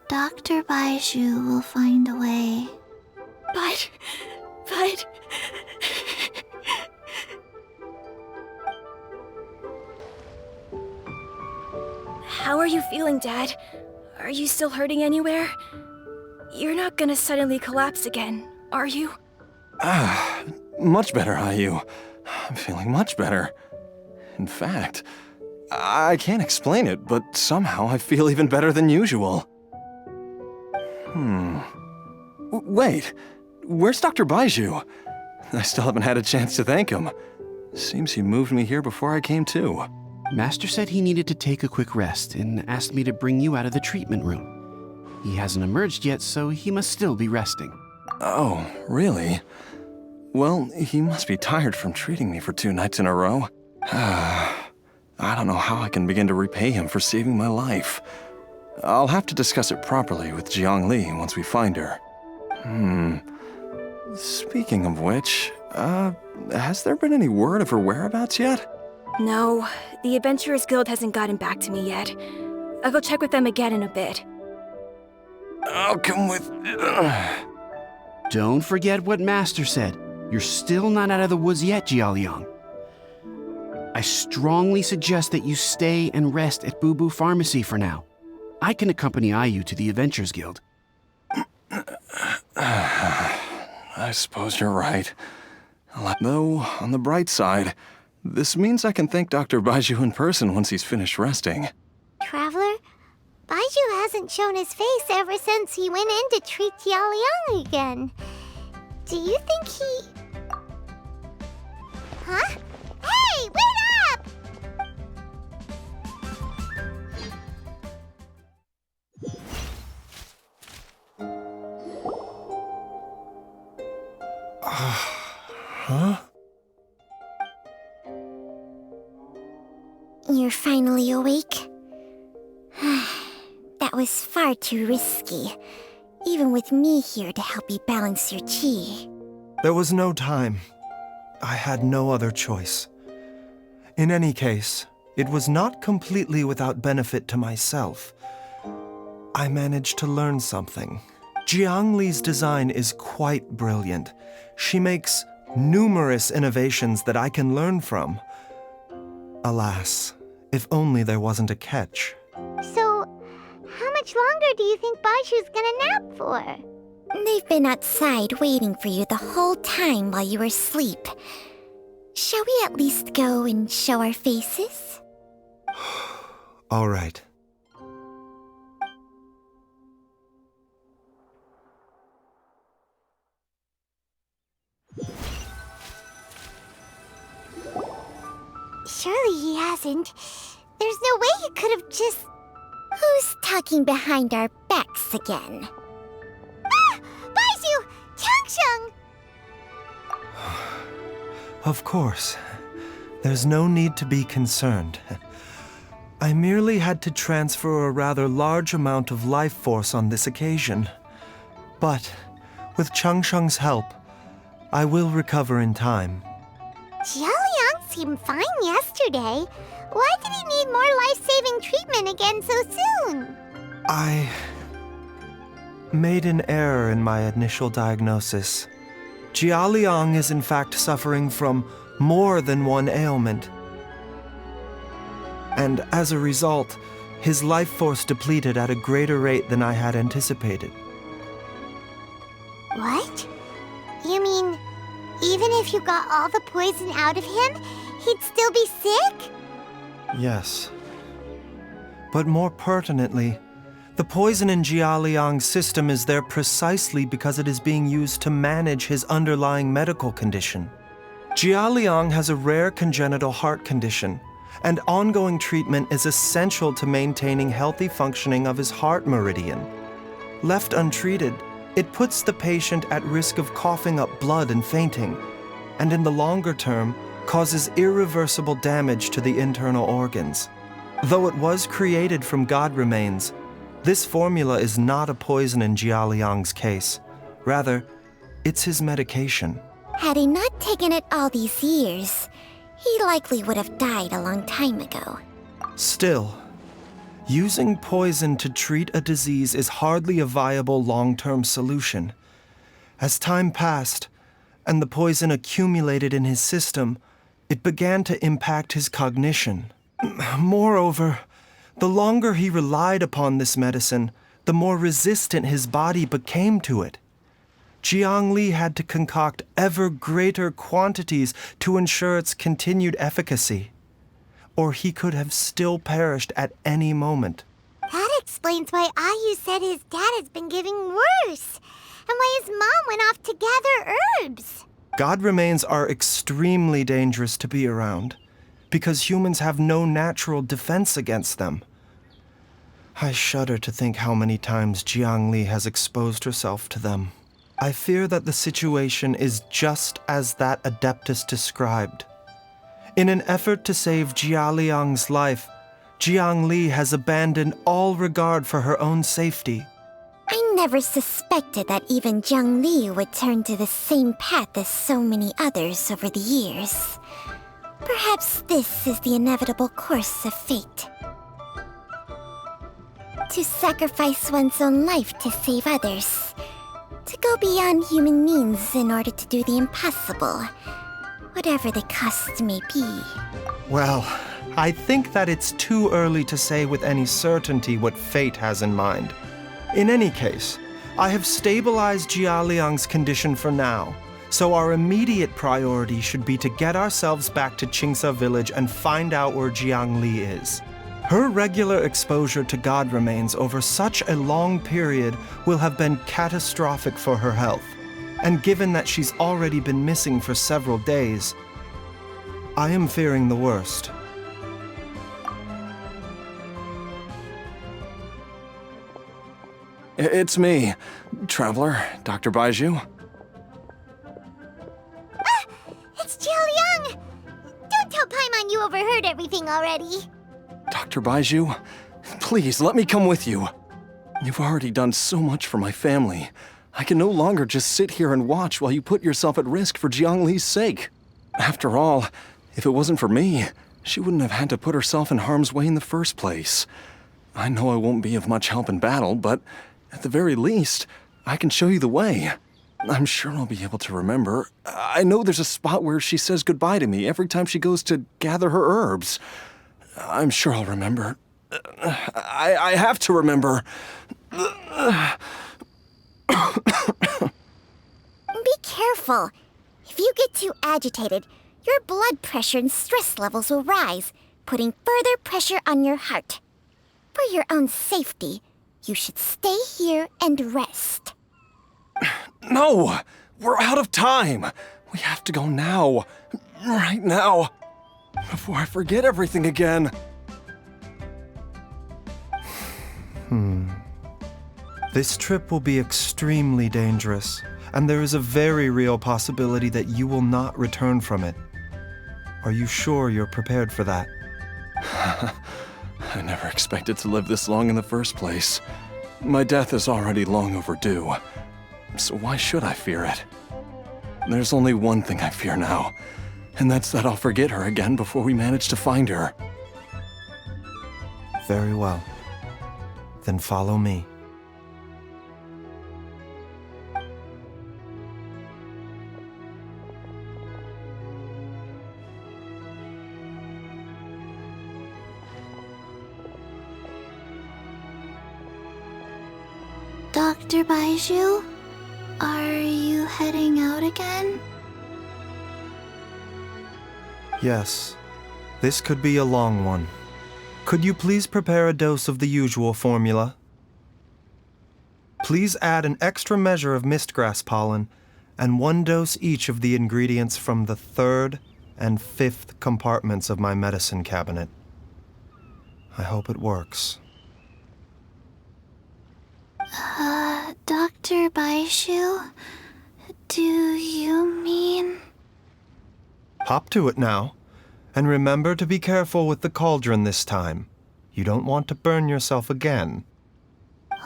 Speaker 2: Dr. Baishu will find a way.
Speaker 3: But... How are you feeling, Dad? Are you still hurting anywhere? You're not gonna suddenly collapse again, are you?
Speaker 9: Much better, Ayu. I'm feeling much better. In fact, I can't explain it, but somehow I feel even better than usual. Wait, where's Dr. Baiju? I still haven't had a chance to thank him. Seems he moved me here before I came to.
Speaker 1: Master said he needed to take a quick rest and asked me to bring you out of the treatment room. He hasn't emerged yet, so he must still be resting.
Speaker 9: Oh, really? Well, he must be tired from treating me for 2 nights in a row. I don't know how I can begin to repay him for saving my life. I'll have to discuss it properly with Jiang Li once we find her. Speaking of which, has there been any word of her whereabouts yet?
Speaker 3: No, the Adventurers Guild hasn't gotten back to me yet. I'll go check with them again in a bit.
Speaker 9: I'll come with...
Speaker 1: Don't forget what Master said. You're still not out of the woods yet, Jialiang. I strongly suggest that you stay and rest at Boo Boo Pharmacy for now. I can accompany Ayu to the Adventurers Guild.
Speaker 9: I suppose you're right. Though, on the bright side, this means I can thank Dr. Baiju in person once he's finished resting.
Speaker 4: Traveler, Baiju hasn't shown his face ever since he went in to treat Jialiang again. Do you think he... Huh? Hey, wait up!
Speaker 5: Huh?
Speaker 10: You're finally awake? That was far too risky, even with me here to help you balance your chi.
Speaker 5: There was no time. I had no other choice. In any case, it was not completely without benefit to myself. I managed to learn something. Jiang Li's design is quite brilliant. She makes numerous innovations that I can learn from. Alas, if only there wasn't a catch.
Speaker 4: So, how much longer do you think Baiju's gonna nap for?
Speaker 10: They've been outside waiting for you the whole time while you were asleep. Shall we at least go and show our faces?
Speaker 5: All right.
Speaker 4: Surely he hasn't. There's no way he could have just...
Speaker 10: Who's talking behind our backs again?
Speaker 4: Ah! Baiju! Changsheng!
Speaker 5: Of course. There's no need to be concerned. I merely had to transfer a rather large amount of life force on this occasion. But, with Changsheng's help, I will recover in time.
Speaker 4: Jialiang seemed fine yesterday. Why did he need more life-saving treatment again so soon?
Speaker 5: I made an error in my initial diagnosis. Jialiang is in fact suffering from more than one ailment. And as a result, his life force depleted at a greater rate than I had anticipated.
Speaker 4: What? You mean, even if you got all the poison out of him, he'd still be sick?
Speaker 5: Yes. But more pertinently, the poison in Jialiang's system is there precisely because it is being used to manage his underlying medical condition. Jialiang has a rare congenital heart condition, and ongoing treatment is essential to maintaining healthy functioning of his heart meridian. Left untreated, it puts the patient at risk of coughing up blood and fainting, and in the longer term, causes irreversible damage to the internal organs. Though it was created from god remains, this formula is not a poison in Jialiang's case. Rather, it's his medication.
Speaker 10: Had he not taken it all these years, he likely would have died a long time ago.
Speaker 5: Still, using poison to treat a disease is hardly a viable long-term solution. As time passed, and the poison accumulated in his system, it began to impact his cognition. Moreover, the longer he relied upon this medicine, the more resistant his body became to it. Jiang Li had to concoct ever greater quantities to ensure its continued efficacy, or he could have still perished at any moment.
Speaker 4: That explains why Ayu said his dad has been getting worse. and why his mom went off to gather herbs.
Speaker 5: God remains are extremely dangerous to be around, because humans have no natural defense against them. I shudder to think how many times Jiangli has exposed herself to them. I fear that the situation is just as that Adeptus described. In an effort to save Jialiang's life, Jiangli has abandoned all regard for her own safety.
Speaker 10: I never suspected that even Jiangli would turn to the same path as so many others over the years. Perhaps this is the inevitable course of fate. To sacrifice one's own life to save others. To go beyond human means in order to do the impossible. Whatever the cost may be.
Speaker 5: Well, I think that it's too early to say with any certainty what fate has in mind. In any case, I have stabilized Jialiang's condition for now, so our immediate priority should be to get ourselves back to Qingce village and find out where Jiangli is. Her regular exposure to God remains over such a long period will have been catastrophic for her health. And given that she's already been missing for several days, I am fearing the worst.
Speaker 9: It's me, Traveler, Dr. Baiju.
Speaker 4: It's Jialiang! Don't tell Paimon you overheard everything already.
Speaker 9: Dr. Baiju, please let me come with you. You've already done so much for my family. I can no longer just sit here and watch while you put yourself at risk for Jiangli's sake. After all, if it wasn't for me, she wouldn't have had to put herself in harm's way in the first place. I know I won't be of much help in battle, but at the very least, I can show you the way. I'm sure I'll be able to remember. I know there's a spot where she says goodbye to me every time she goes to gather her herbs. I'm sure I'll remember. I have to remember.
Speaker 10: Be careful. If you get too agitated, your blood pressure and stress levels will rise, putting further pressure on your heart. For your own safety, you should stay here and rest.
Speaker 9: No! We're out of time! We have to go now. Right now. Before I forget everything again.
Speaker 5: This trip will be extremely dangerous, and there is a very real possibility that you will not return from it. Are you sure you're prepared for that?
Speaker 9: I never expected to live this long in the first place. My death is already long overdue, so why should I fear it? There's only one thing I fear now, and that's that I'll forget her again before we manage to find her.
Speaker 5: Very well. Then follow me.
Speaker 2: Dr. Baiju, are you heading out again?
Speaker 5: Yes. This could be a long one. Could you please prepare a dose of the usual formula? Please add an extra measure of mistgrass pollen and 1 dose each of the ingredients from the 3rd and 5th compartments of my medicine cabinet. I hope it works.
Speaker 2: Dr. Baiju, do you mean...
Speaker 5: Hop to it now. And remember to be careful with the cauldron this time. You don't want to burn yourself again.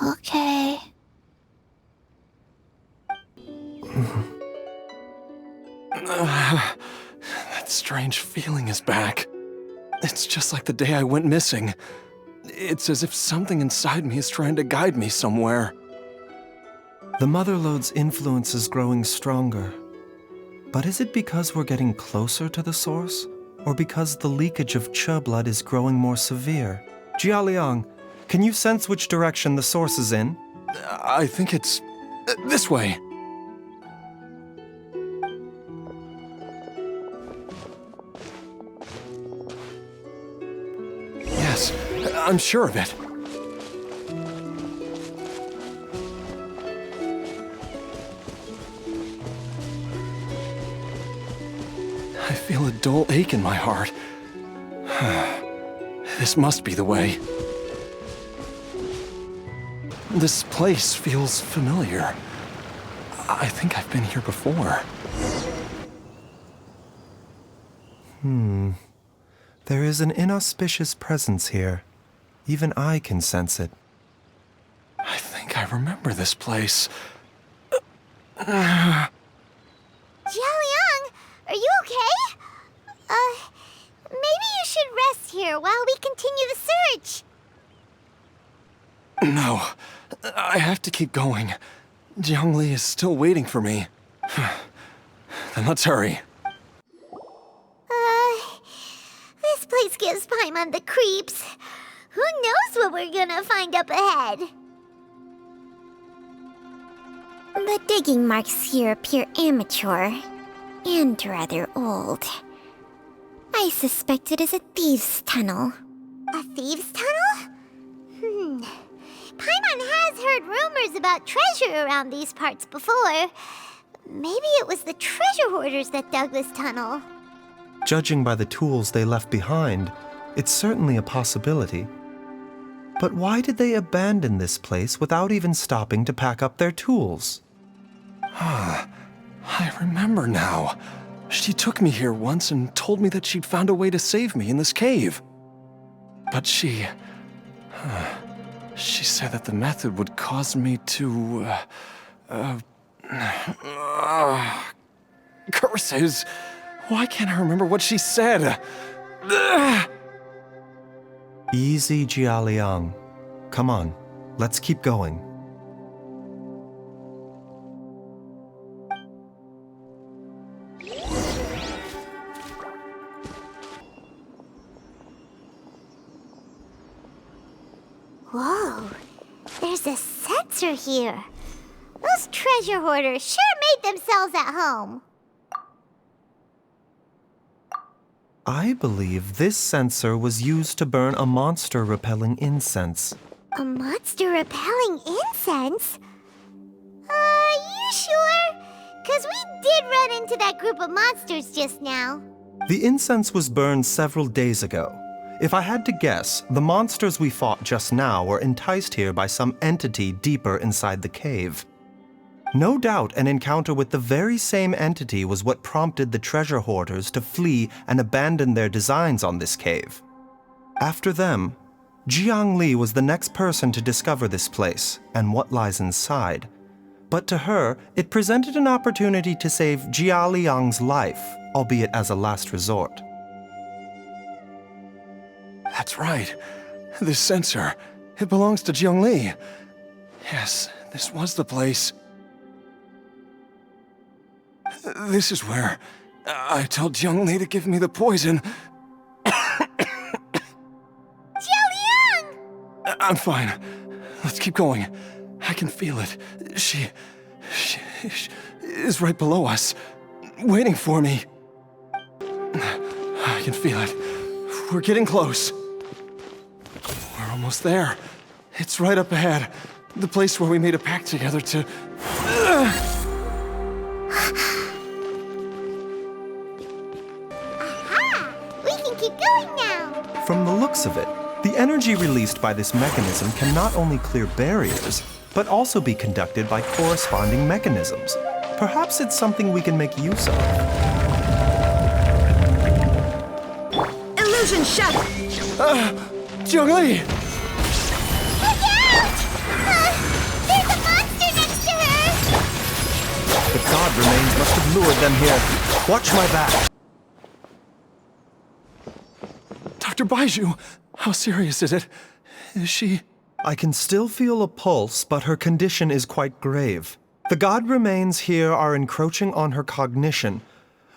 Speaker 2: Okay.
Speaker 9: That strange feeling is back. It's just like the day I went missing. It's as if something inside me is trying to guide me somewhere.
Speaker 5: The Mother Lode's influence is growing stronger. But is it because we're getting closer to the source? Or because the leakage of Che blood is growing more severe? Jialiang, can you sense which direction the source is in?
Speaker 9: I think it's this way. Yes, I'm sure of it. I feel a dull ache in my heart. This must be the way. This place feels familiar. I think I've been here before.
Speaker 5: There is an inauspicious presence here. Even I can sense it.
Speaker 9: I think I remember this place.
Speaker 4: Jiaoliang, are you okay? Maybe you should rest here while we continue the search.
Speaker 9: No, I have to keep going. Jiangli is still waiting for me. Then let's hurry.
Speaker 4: This place gives Paimon the creeps. Who knows what we're gonna find up ahead?
Speaker 10: The digging marks here appear amateur and rather old. I suspect it is a thieves' tunnel.
Speaker 4: A thieves' tunnel? Paimon has heard rumors about treasure around these parts before. Maybe it was the treasure hoarders that dug this tunnel.
Speaker 5: Judging by the tools they left behind, it's certainly a possibility. But why did they abandon this place without even stopping to pack up their tools?
Speaker 9: I remember now. She took me here once and told me that she'd found a way to save me in this cave. But she said that the method would cause me to, curses! Why can't I remember what she said?
Speaker 5: Easy, Jiaoliang. Come on, let's keep going.
Speaker 4: Whoa, there's a sensor here. Those treasure hoarders sure made themselves at home.
Speaker 5: I believe this sensor was used to burn a monster-repelling incense.
Speaker 4: A monster repelling incense? You sure? 'Cause we did run into that group of monsters just now.
Speaker 5: The incense was burned several days ago. If I had to guess, the monsters we fought just now were enticed here by some entity deeper inside the cave. No doubt an encounter with the very same entity was what prompted the treasure hoarders to flee and abandon their designs on this cave. After them, Jiangli was the next person to discover this place and what lies inside. But to her, it presented an opportunity to save Jiaoliang's life, albeit as a last resort.
Speaker 9: That's right. This sensor, it belongs to Jiangli. Yes, this was the place. This is where I told Jiangli to give me the poison.
Speaker 4: Jiaoliang!
Speaker 9: I'm fine. Let's keep going. I can feel it. She is right below us, waiting for me. I can feel it. We're getting close. We're almost there. It's right up ahead. The place where we made a pact together to...
Speaker 4: We can keep going now.
Speaker 5: From the looks of it, the energy released by this mechanism can not only clear barriers, but also be conducted by corresponding mechanisms. Perhaps it's something we can make use of.
Speaker 12: Illusion shut!
Speaker 9: Jiangli!
Speaker 4: Look out! There's a monster next to her!
Speaker 5: The god remains must have lured them here. Watch my back.
Speaker 9: Dr. Baiju, how serious is it? Is she...
Speaker 5: I can still feel a pulse, but her condition is quite grave. The god remains here are encroaching on her cognition,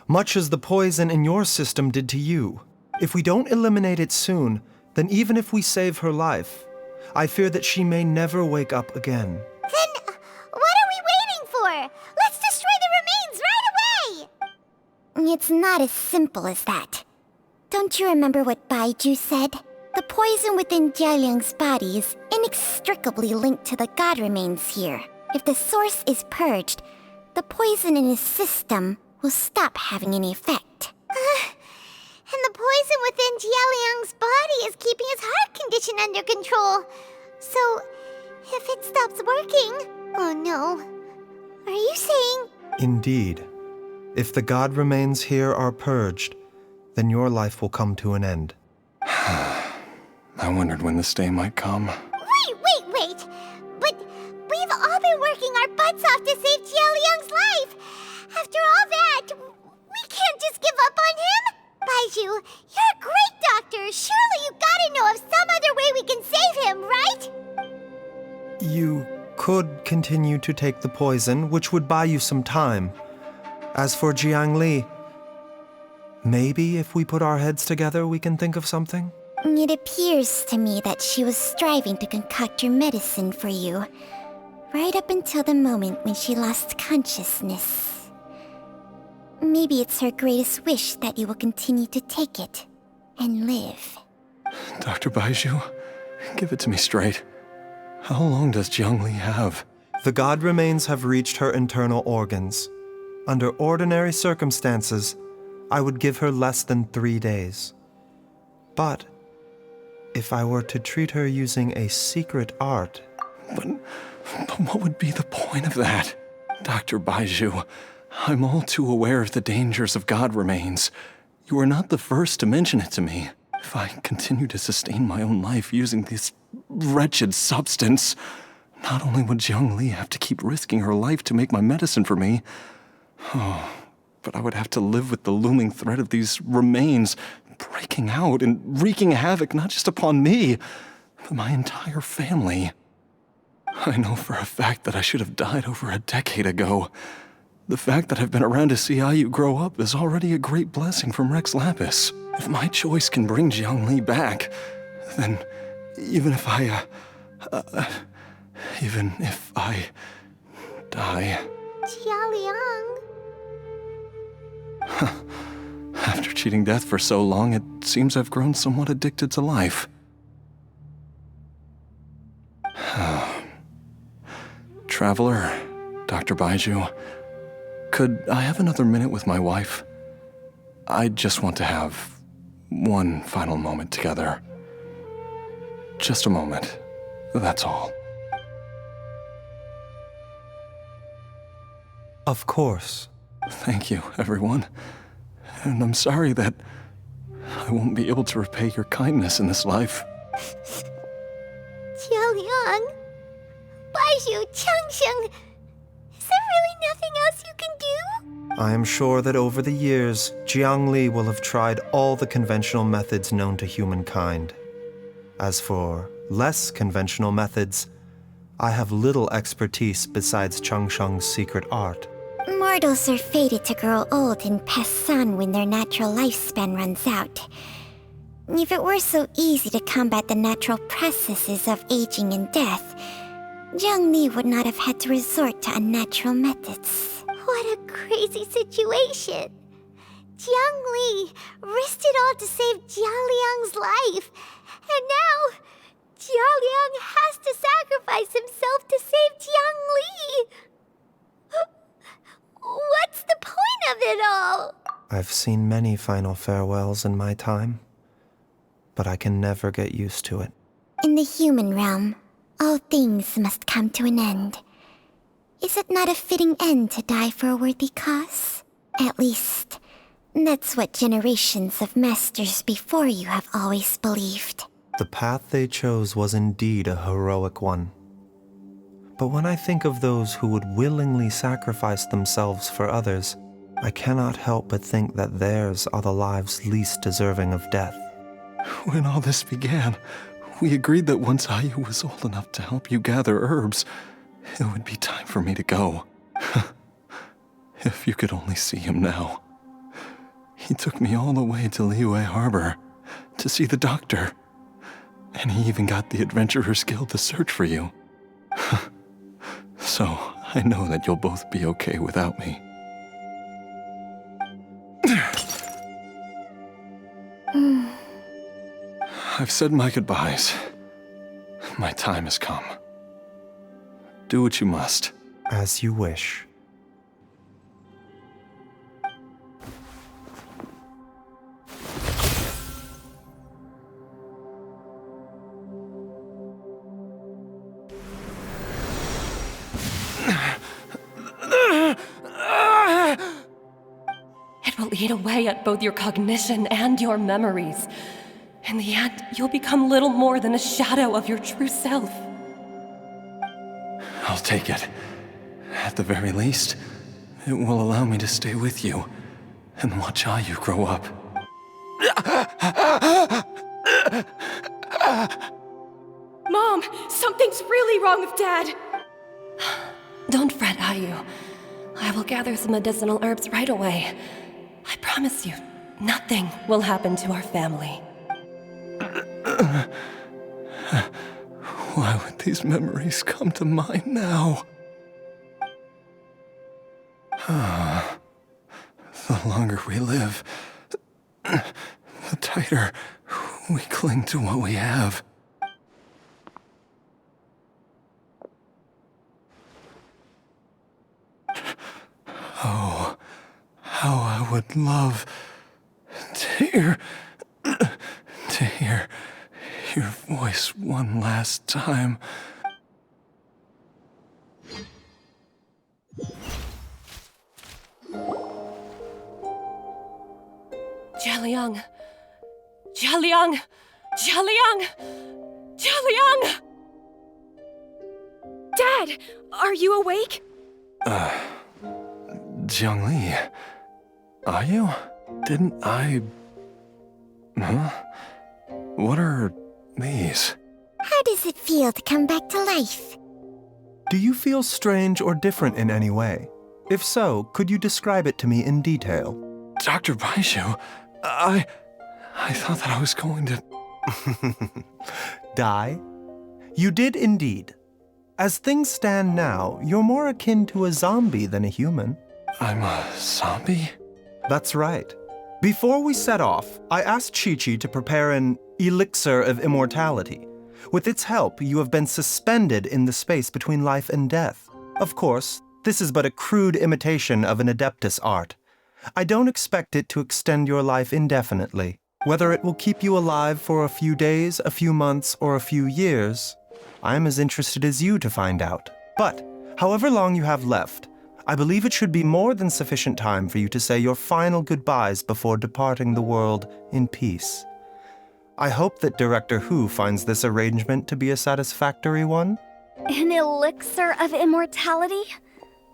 Speaker 5: much as the poison in your system did to you. If we don't eliminate it soon, then even if we save her life, I fear that she may never wake up again.
Speaker 4: Then, what are we waiting for? Let's destroy the remains right away!
Speaker 10: It's not as simple as that. Don't you remember what Baiju said? The poison within Jiaoliang's body is inextricably linked to the god remains here. If the source is purged, the poison in his system will stop having any effect.
Speaker 4: And the poison within Jialiang's body is keeping his heart condition under control. So, if it stops working... Oh no. Are you saying...
Speaker 5: Indeed. If the god remains here are purged, then your life will come to an end.
Speaker 9: I wondered when this day might come.
Speaker 4: Wait! But we've all been working our butts off to save Jialiang's life! After all that, we can't just give up on him! Baiju, you're a great doctor! Surely you gotta know of some other way we can save him, right?
Speaker 5: You could continue to take the poison, which would buy you some time. As for Jiangli, maybe if we put our heads together, we can think of something?
Speaker 10: It appears to me that she was striving to concoct your medicine for you, right up until the moment when she lost consciousness. Maybe it's her greatest wish that you will continue to take it and live.
Speaker 9: Dr. Baiju, give it to me straight. How long does Jiangli have?
Speaker 5: The god remains have reached her internal organs. Under ordinary circumstances, I would give her less than 3 days. But if I were to treat her using a secret art...
Speaker 9: But what would be the point of that? Dr. Baiju, I'm all too aware of the dangers of god remains. You are not the first to mention it to me. If I continue to sustain my own life using this wretched substance, not only would Jiangli have to keep risking her life to make my medicine for me, but I would have to live with the looming threat of these remains breaking out and wreaking havoc not just upon me, but my entire family. I know for a fact that I should have died over a decade ago. The fact that I've been around to see Ayu grow up is already a great blessing from Rex Lapis. If my choice can bring Jiangli back, then even if I die...
Speaker 4: Jialiang...
Speaker 9: After cheating death for so long, it seems I've grown somewhat addicted to life. Traveler, Dr. Baiju, could I have another minute with my wife? I just want to have one final moment together. Just a moment, that's all.
Speaker 5: Of course.
Speaker 9: Thank you, everyone. And I'm sorry that I won't be able to repay your kindness in this life.
Speaker 4: Jialiang... Baiju, Changsheng... Is there really nothing else you can do?
Speaker 5: I am sure that over the years, Jiangli will have tried all the conventional methods known to humankind. As for less conventional methods, I have little expertise besides Changsheng's secret art.
Speaker 10: Mortals are fated to grow old and pass on when their natural lifespan runs out. If it were so easy to combat the natural processes of aging and death, Jiangli would not have had to resort to unnatural methods.
Speaker 4: What a crazy situation! Jiangli risked it all to save Jialiang's life, and now Jialiang has to sacrifice himself to save Jiangli! What's the point of it all?
Speaker 5: I've seen many final farewells in my time, but I can never get used to it.
Speaker 10: In the human realm, all things must come to an end. Is it not a fitting end to die for a worthy cause? At least, that's what generations of masters before you have always believed.
Speaker 5: The path they chose was indeed a heroic one. But when I think of those who would willingly sacrifice themselves for others, I cannot help but think that theirs are the lives least deserving of death.
Speaker 9: When all this began, we agreed that once Ayu was old enough to help you gather herbs, it would be time for me to go. If you could only see him now. He took me all the way to Liyue Harbor to see the doctor. And he even got the Adventurers Guild to search for you. So, I know that you'll both be okay without me. I've said my goodbyes. My time has come. Do what you must.
Speaker 5: As you wish.
Speaker 12: It will eat away at both your cognition and your memories. In the end, you'll become little more than a shadow of your true self.
Speaker 9: I'll take it. At the very least, it will allow me to stay with you and watch how you grow up.
Speaker 3: Mom, something's really wrong with Dad.
Speaker 12: Don't fret, Ayu. I will gather some medicinal herbs right away. I promise you, nothing will happen to our family.
Speaker 9: Why would these memories come to mind now? The longer we live, the tighter we cling to what we have. Oh, how I would love to hear your voice one last time.
Speaker 12: Jialiang! Jialiang! Jialiang! Jialiang!
Speaker 3: Dad, are you awake?
Speaker 9: Jiangli, are you? Didn't I... Huh? What are these?
Speaker 10: How does it feel to come back to life?
Speaker 5: Do you feel strange or different in any way? If so, could you describe it to me in detail?
Speaker 9: Dr. Baishu, I thought that I was going to...
Speaker 5: Die? You did indeed. As things stand now, you're more akin to a zombie than a human.
Speaker 9: I'm a zombie?
Speaker 5: That's right. Before we set off, I asked Chi-Chi to prepare an elixir of immortality. With its help, you have been suspended in the space between life and death. Of course, this is but a crude imitation of an Adeptus art. I don't expect it to extend your life indefinitely. Whether it will keep you alive for a few days, a few months, or a few years, I'm as interested as you to find out. But, however long you have left, I believe it should be more than sufficient time for you to say your final goodbyes before departing the world in peace. I hope that Director Hu finds this arrangement to be a satisfactory one.
Speaker 8: An elixir of immortality?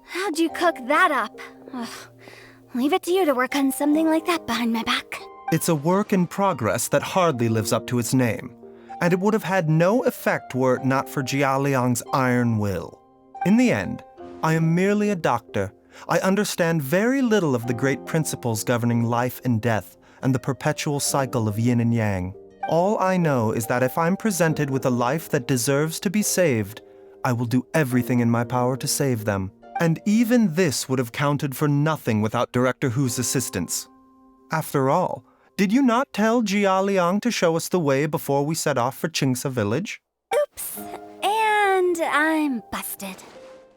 Speaker 8: How'd you cook that up? Ugh. Leave it to you to work on something like that behind my back.
Speaker 5: It's a work in progress that hardly lives up to its name, and it would have had no effect were it not for Jialiang's iron will. In the end, I am merely a doctor. I understand very little of the great principles governing life and death and the perpetual cycle of yin and yang. All I know is that if I'm presented with a life that deserves to be saved, I will do everything in my power to save them. And even this would have counted for nothing without Director Hu's assistance. After all, did you not tell Jia Liang to show us the way before we set off for Qingce village?
Speaker 8: Oops. And I'm busted.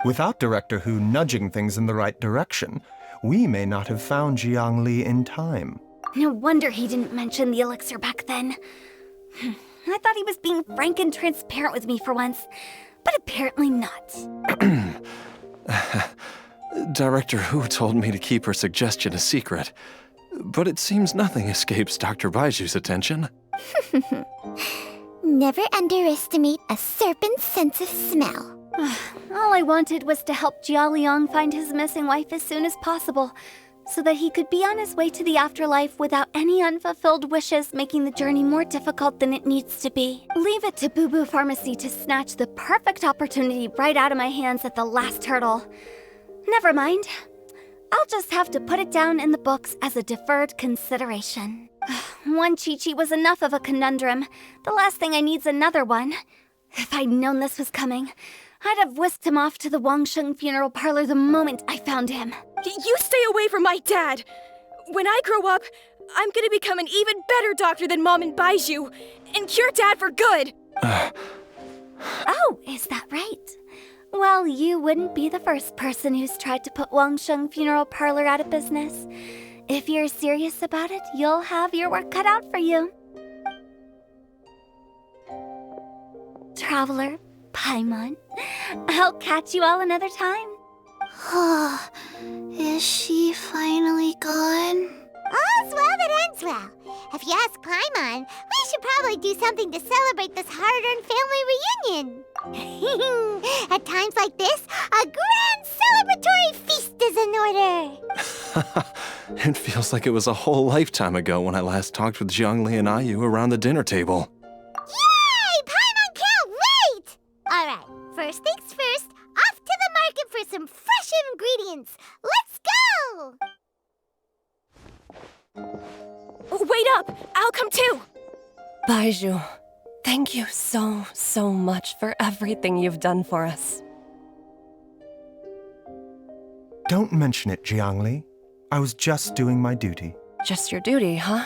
Speaker 5: Without Director Hu nudging things in the right direction, we may not have found Jiang Li in time.
Speaker 8: No wonder he didn't mention the elixir back then. I thought he was being frank and transparent with me for once, but apparently not.
Speaker 9: Director Hu told me to keep her suggestion a secret, but it seems nothing escapes Dr. Baiju's attention.
Speaker 10: Never underestimate a serpent's sense of smell.
Speaker 8: All I wanted was to help Jialiang find his missing wife as soon as possible, so that he could be on his way to the afterlife without any unfulfilled wishes making the journey more difficult than it needs to be. Leave it to Boo Boo Pharmacy to snatch the perfect opportunity right out of my hands at the last hurdle. Never mind. I'll just have to put it down in the books as a deferred consideration. One Chi-Chi was enough of a conundrum. The last thing I need's another one. If I'd known this was coming, I'd have whisked him off to the Wangsheng funeral parlor the moment I found him.
Speaker 3: You stay away from my dad! When I grow up, I'm gonna become an even better doctor than Mom and Baiju, and cure Dad for good!
Speaker 8: Oh, is that right? Well, you wouldn't be the first person who's tried to put Wangsheng funeral parlor out of business. If you're serious about it, you'll have your work cut out for you. Traveler, Paimon, I'll catch you all another time.
Speaker 2: Is she finally gone?
Speaker 4: All's well that ends well. If you ask Paimon, we should probably do something to celebrate this hard-earned family reunion. At times like this, a grand celebratory feast is in order.
Speaker 9: It feels like it was a whole lifetime ago when I last talked with Jiangli and Ayu around the dinner table.
Speaker 4: Yay! Paimon can't wait! Alright, first things first, off to the market for some fresh ingredients. Let's go!
Speaker 3: Wait up! I'll come too!
Speaker 12: Baiju, thank you so much for everything you've done for us.
Speaker 5: Don't mention it, Jiangli. I was just doing my duty.
Speaker 12: Just your duty, huh?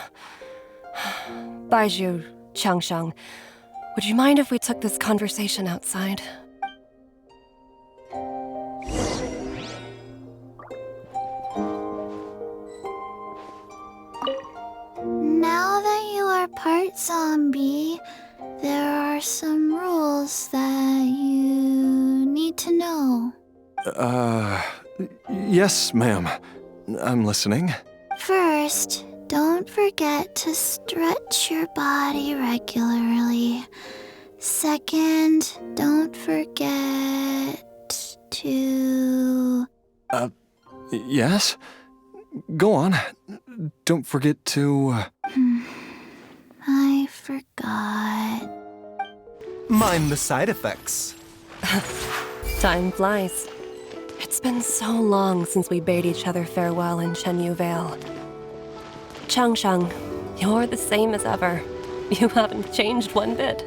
Speaker 12: Baiju, Changshang, would you mind if we took this conversation outside?
Speaker 2: Now that you are part zombie, there are some rules that you need to know.
Speaker 9: Yes, ma'am. I'm listening.
Speaker 2: First, don't forget to stretch your body regularly. Second, don't forget to...
Speaker 9: Yes? Go on. Don't forget to...
Speaker 2: I forgot.
Speaker 5: Mind the side effects.
Speaker 12: Time flies. It's been so long since we bade each other farewell in Chenyu Vale. Changshang, you're the same as ever. You haven't changed one bit.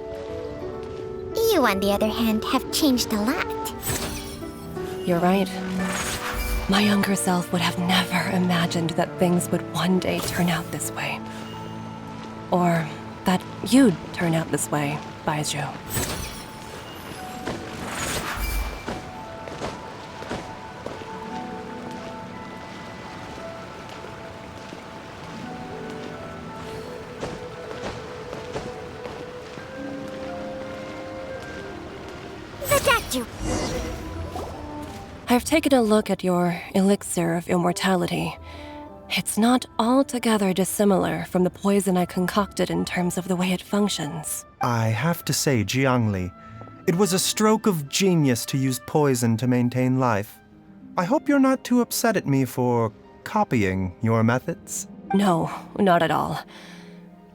Speaker 10: You, on the other hand, have changed a lot.
Speaker 12: You're right. My younger self would have never imagined that things would one day turn out this way. Or that you'd turn out this way, Baiju. I've taken a look at your elixir of immortality. It's not altogether dissimilar from the poison I concocted in terms of the way it functions.
Speaker 5: I have to say, Jiangli, it was a stroke of genius to use poison to maintain life. I hope you're not too upset at me for copying your methods.
Speaker 12: No, not at all.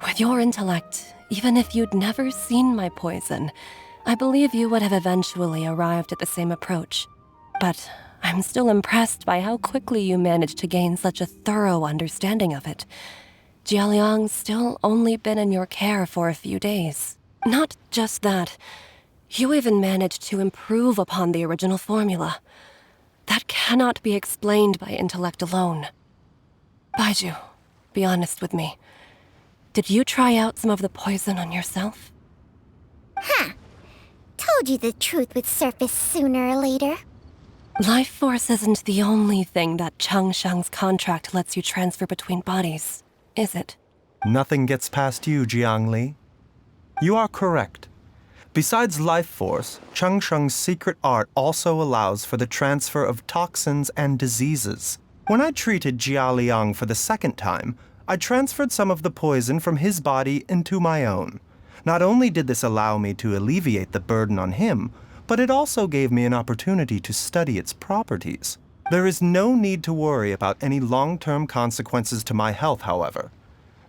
Speaker 12: With your intellect, even if you'd never seen my poison, I believe you would have eventually arrived at the same approach. But I'm still impressed by how quickly you managed to gain such a thorough understanding of it. Jialiang's still only been in your care for a few days. Not just that, you even managed to improve upon the original formula. That cannot be explained by intellect alone. Baiju, be honest with me. Did you try out some of the poison on yourself?
Speaker 10: Huh. Told you the truth would surface sooner or later.
Speaker 12: Life force isn't the only thing that Changshang's contract lets you transfer between bodies, is it?
Speaker 5: Nothing gets past you, Jiangli. You are correct. Besides life force, Changsheng's secret art also allows for the transfer of toxins and diseases. When I treated Jialiang for the second time, I transferred some of the poison from his body into my own. Not only did this allow me to alleviate the burden on him, but it also gave me an opportunity to study its properties. There is no need to worry about any long-term consequences to my health, however.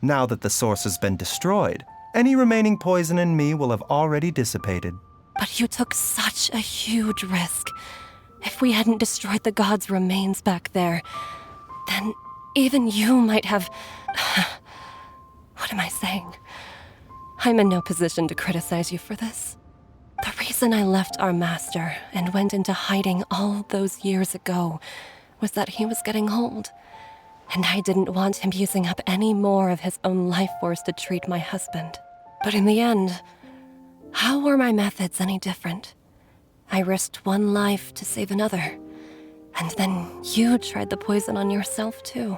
Speaker 5: Now that the source has been destroyed, any remaining poison in me will have already dissipated.
Speaker 12: But you took such a huge risk. If we hadn't destroyed the god's remains back there, then even you might have... What am I saying? I'm in no position to criticize you for this. The reason I left our master and went into hiding all those years ago was that he was getting old, and I didn't want him using up any more of his own life force to treat my husband. But in the end, how were my methods any different? I risked one life to save another, and then you tried the poison on yourself too.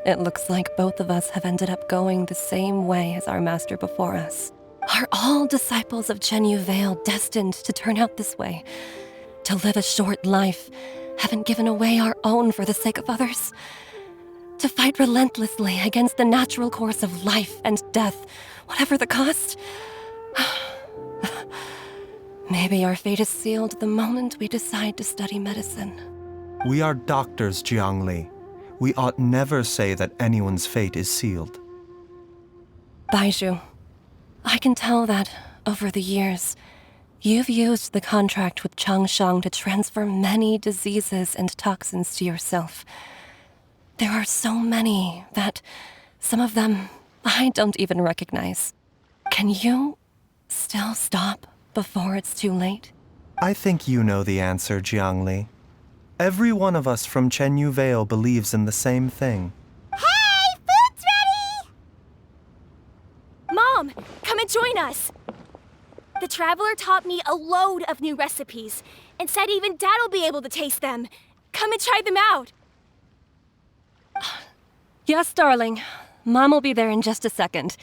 Speaker 12: It looks like both of us have ended up going the same way as our master before us. Are all disciples of Chenyu Vale destined to turn out this way? To live a short life, haven't given away our own for the sake of others. To fight relentlessly against the natural course of life and death, whatever the cost. Maybe our fate is sealed the moment we decide to study medicine.
Speaker 5: We are doctors, Jiangli. We ought never say that anyone's fate is sealed.
Speaker 12: Baizhu, I can tell that, over the years, you've used the contract with Changshang to transfer many diseases and toxins to yourself. There are so many that, some of them, I don't even recognize. Can you still stop before it's too late?
Speaker 5: I think you know the answer, Jiangli. Every one of us from Chenyu Vale believes in the same thing.
Speaker 4: Hey, food's ready!
Speaker 3: Mom, come and join us. The Traveler taught me a load of new recipes and said even Dad will be able to taste them. Come and try them out.
Speaker 12: Yes, darling. Mom will be there in just a second.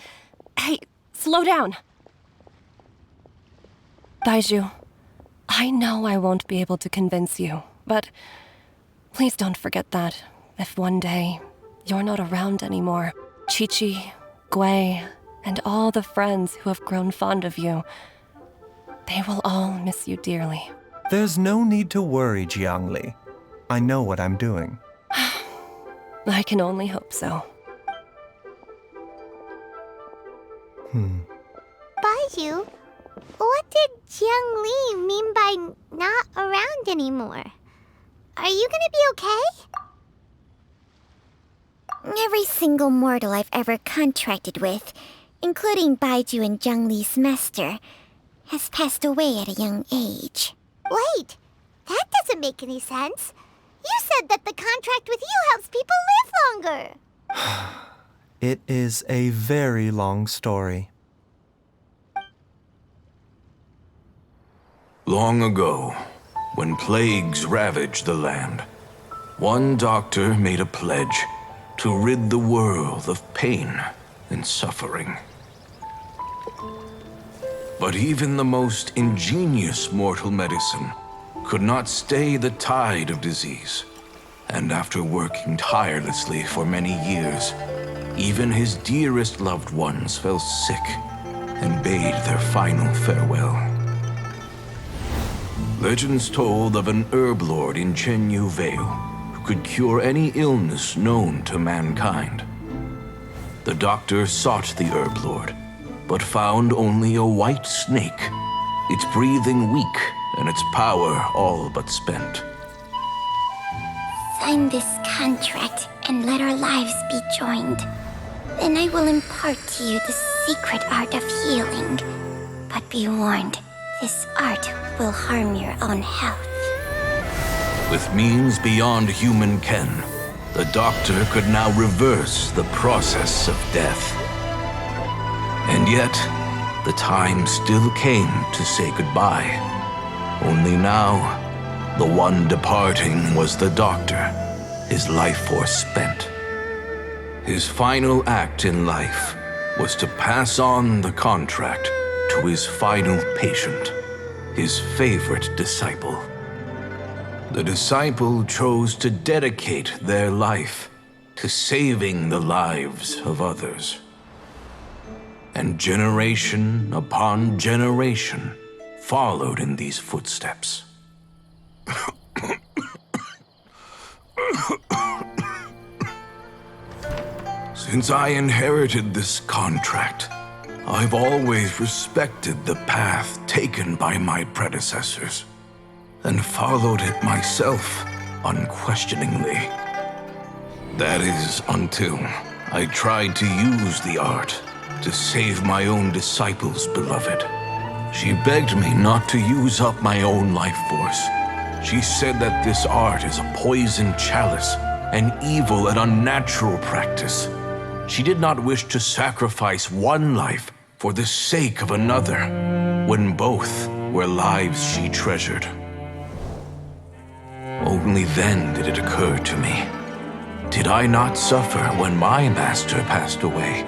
Speaker 12: Hey, slow down. Baizhu, I know I won't be able to convince you, but please don't forget that if one day you're not around anymore, Chi-Chi, Gui, and all the friends who have grown fond of you, they will all miss you dearly.
Speaker 5: There's no need to worry, Jiangli. I know what I'm doing.
Speaker 12: I can only hope so.
Speaker 4: Baizhu, what did Jiang Li mean by not around anymore? Are you gonna be okay?
Speaker 10: Every single mortal I've ever contracted with, including Baizhu and Jiang Li's master, has passed away at a young age.
Speaker 4: Wait, that doesn't make any sense. You said that the contract with you helps people live longer.
Speaker 5: It is a very long story.
Speaker 13: Long ago, when plagues ravaged the land, one doctor made a pledge to rid the world of pain and suffering. But even the most ingenious mortal medicine could not stay the tide of disease. And after working tirelessly for many years, even his dearest loved ones fell sick and bade their final farewell. Legends told of an herb lord in Chenyu Vale who could cure any illness known to mankind. The doctor sought the herb lord, but found only a white snake, its breathing weak and its power all but spent.
Speaker 10: Sign this contract and let our lives be joined. Then I will impart to you the secret art of healing. But be warned, this art will harm your own health.
Speaker 13: With means beyond human ken, the doctor could now reverse the process of death. And yet, the time still came to say goodbye. Only now, the one departing was the doctor, his life force spent. His final act in life was to pass on the contract to his final patient, his favorite disciple. The disciple chose to dedicate their life to saving the lives of others. And generation upon generation followed in these footsteps. Since I inherited this contract, I've always respected the path taken by my predecessors and followed it myself unquestioningly. That is, until I tried to use the art to save my own disciple's beloved. She begged me not to use up my own life force. She said that this art is a poisoned chalice, an evil and unnatural practice. She did not wish to sacrifice one life for the sake of another, when both were lives she treasured. Only then did it occur to me. Did I not suffer when my master passed away,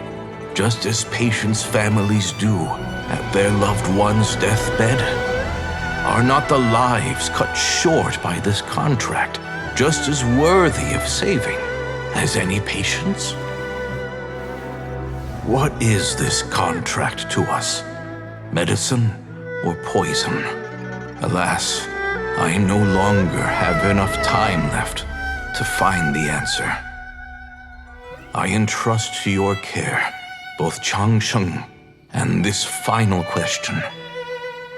Speaker 13: just as patients' families do at their loved one's deathbed? Are not the lives cut short by this contract just as worthy of saving as any patients? What is this contract to us? Medicine or poison? Alas, I no longer have enough time left to find the answer. I entrust to your care both Changsheng and this final question.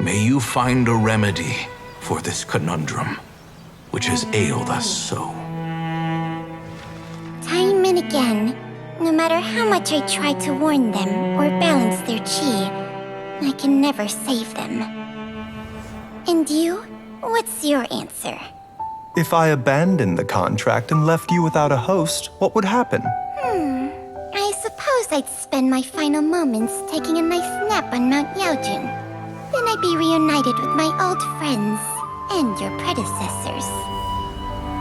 Speaker 13: May you find a remedy for this conundrum, which has ailed us so.
Speaker 10: Time and again, no matter how much I try to warn them or balance their chi, I can never save them. And you? What's your answer?
Speaker 5: If I abandoned the contract and left you without a host, what would happen?
Speaker 10: I suppose I'd spend my final moments taking a nice nap on Mount Yaojun. Then I'd be reunited with my old friends and your predecessors.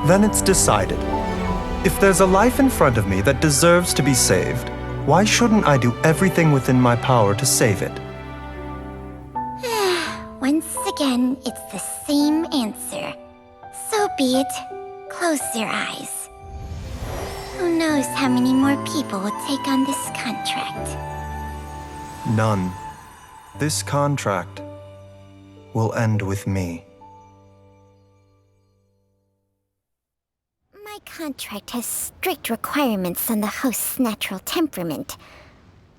Speaker 5: Then it's decided. If there's a life in front of me that deserves to be saved, why shouldn't I do everything within my power to save it?
Speaker 10: Once again, it's the same answer. So be it. Close your eyes. Who knows how many more people will take on this contract?
Speaker 5: None. This contract will end with me.
Speaker 10: My contract has strict requirements on the host's natural temperament.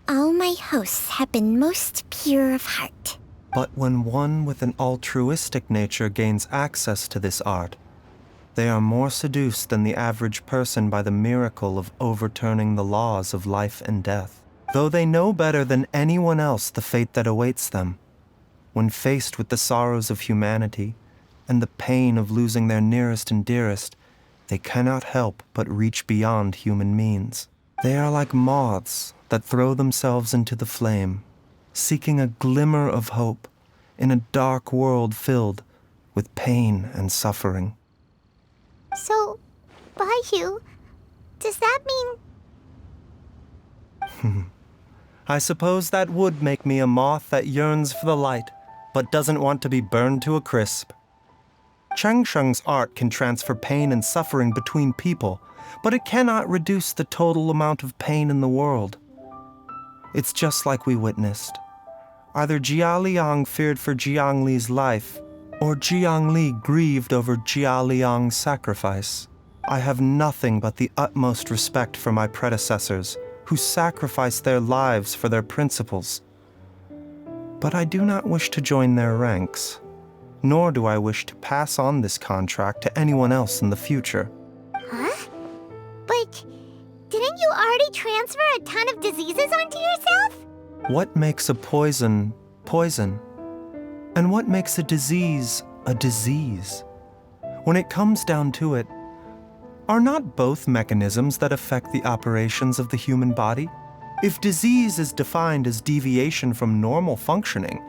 Speaker 10: All my hosts have been most pure of heart.
Speaker 5: But when one with an altruistic nature gains access to this art, they are more seduced than the average person by the miracle of overturning the laws of life and death. Though they know better than anyone else the fate that awaits them, when faced with the sorrows of humanity and the pain of losing their nearest and dearest, they cannot help but reach beyond human means. They are like moths that throw themselves into the flame, seeking a glimmer of hope in a dark world filled with pain and suffering.
Speaker 4: So, Baiju, does that mean...
Speaker 5: I suppose that would make me a moth that yearns for the light, but doesn't want to be burned to a crisp. Changsheng's art can transfer pain and suffering between people, but it cannot reduce the total amount of pain in the world. It's just like we witnessed. Either Jia Liang feared for Jiang Li's life, or Jiang Li grieved over Jia Liang's sacrifice. I have nothing but the utmost respect for my predecessors, who sacrificed their lives for their principles. But I do not wish to join their ranks, nor do I wish to pass on this contract to anyone else in the future.
Speaker 4: Huh? But didn't you already transfer a ton of diseases onto yourself?
Speaker 5: What makes a poison poison? And what makes a disease a disease? When it comes down to it, are not both mechanisms that affect the operations of the human body? If disease is defined as deviation from normal functioning,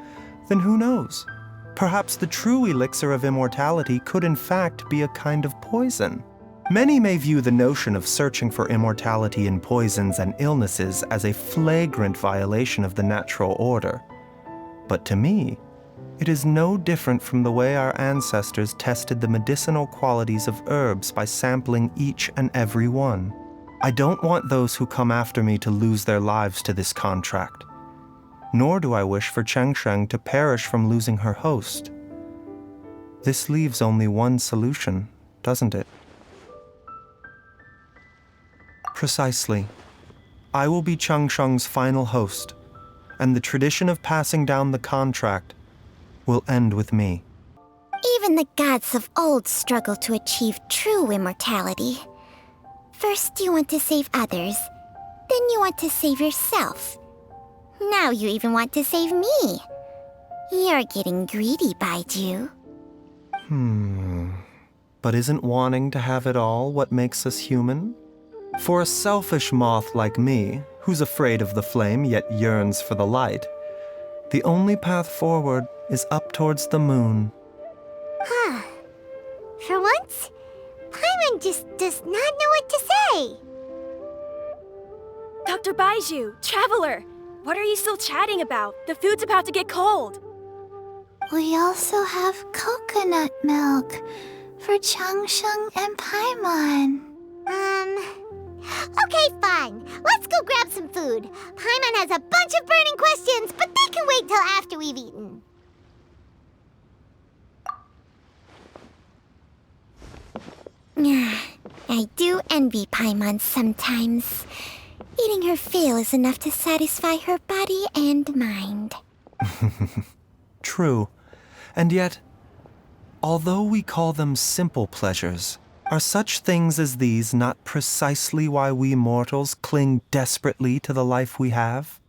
Speaker 5: then who knows? Perhaps the true elixir of immortality could in fact be a kind of poison. Many may view the notion of searching for immortality in poisons and illnesses as a flagrant violation of the natural order. But to me, it is no different from the way our ancestors tested the medicinal qualities of herbs by sampling each and every one. I don't want those who come after me to lose their lives to this contract. Nor do I wish for Changsheng to perish from losing her host. This leaves only one solution, doesn't it? Precisely. I will be Changsheng's final host, and the tradition of passing down the contract will end with me.
Speaker 10: Even the gods of old struggle to achieve true immortality. First you want to save others, then you want to save yourself. Now you even want to save me. You're getting greedy, Baiju.
Speaker 5: But isn't wanting to have it all what makes us human? For a selfish moth like me, who's afraid of the flame yet yearns for the light, the only path forward is up towards the moon.
Speaker 4: Huh. For once, Paimon just does not know what to say.
Speaker 3: Dr. Baiju, Traveler, what are you still chatting about? The food's about to get cold.
Speaker 2: We also have coconut milk for Changsheng and Paimon.
Speaker 4: Okay, fine. Let's go grab some food. Paimon has a bunch of burning questions, but they can wait till after we've eaten.
Speaker 10: I do envy Paimon sometimes. Eating her fill is enough to satisfy her body and mind.
Speaker 5: True. And yet, although we call them simple pleasures, are such things as these not precisely why we mortals cling desperately to the life we have?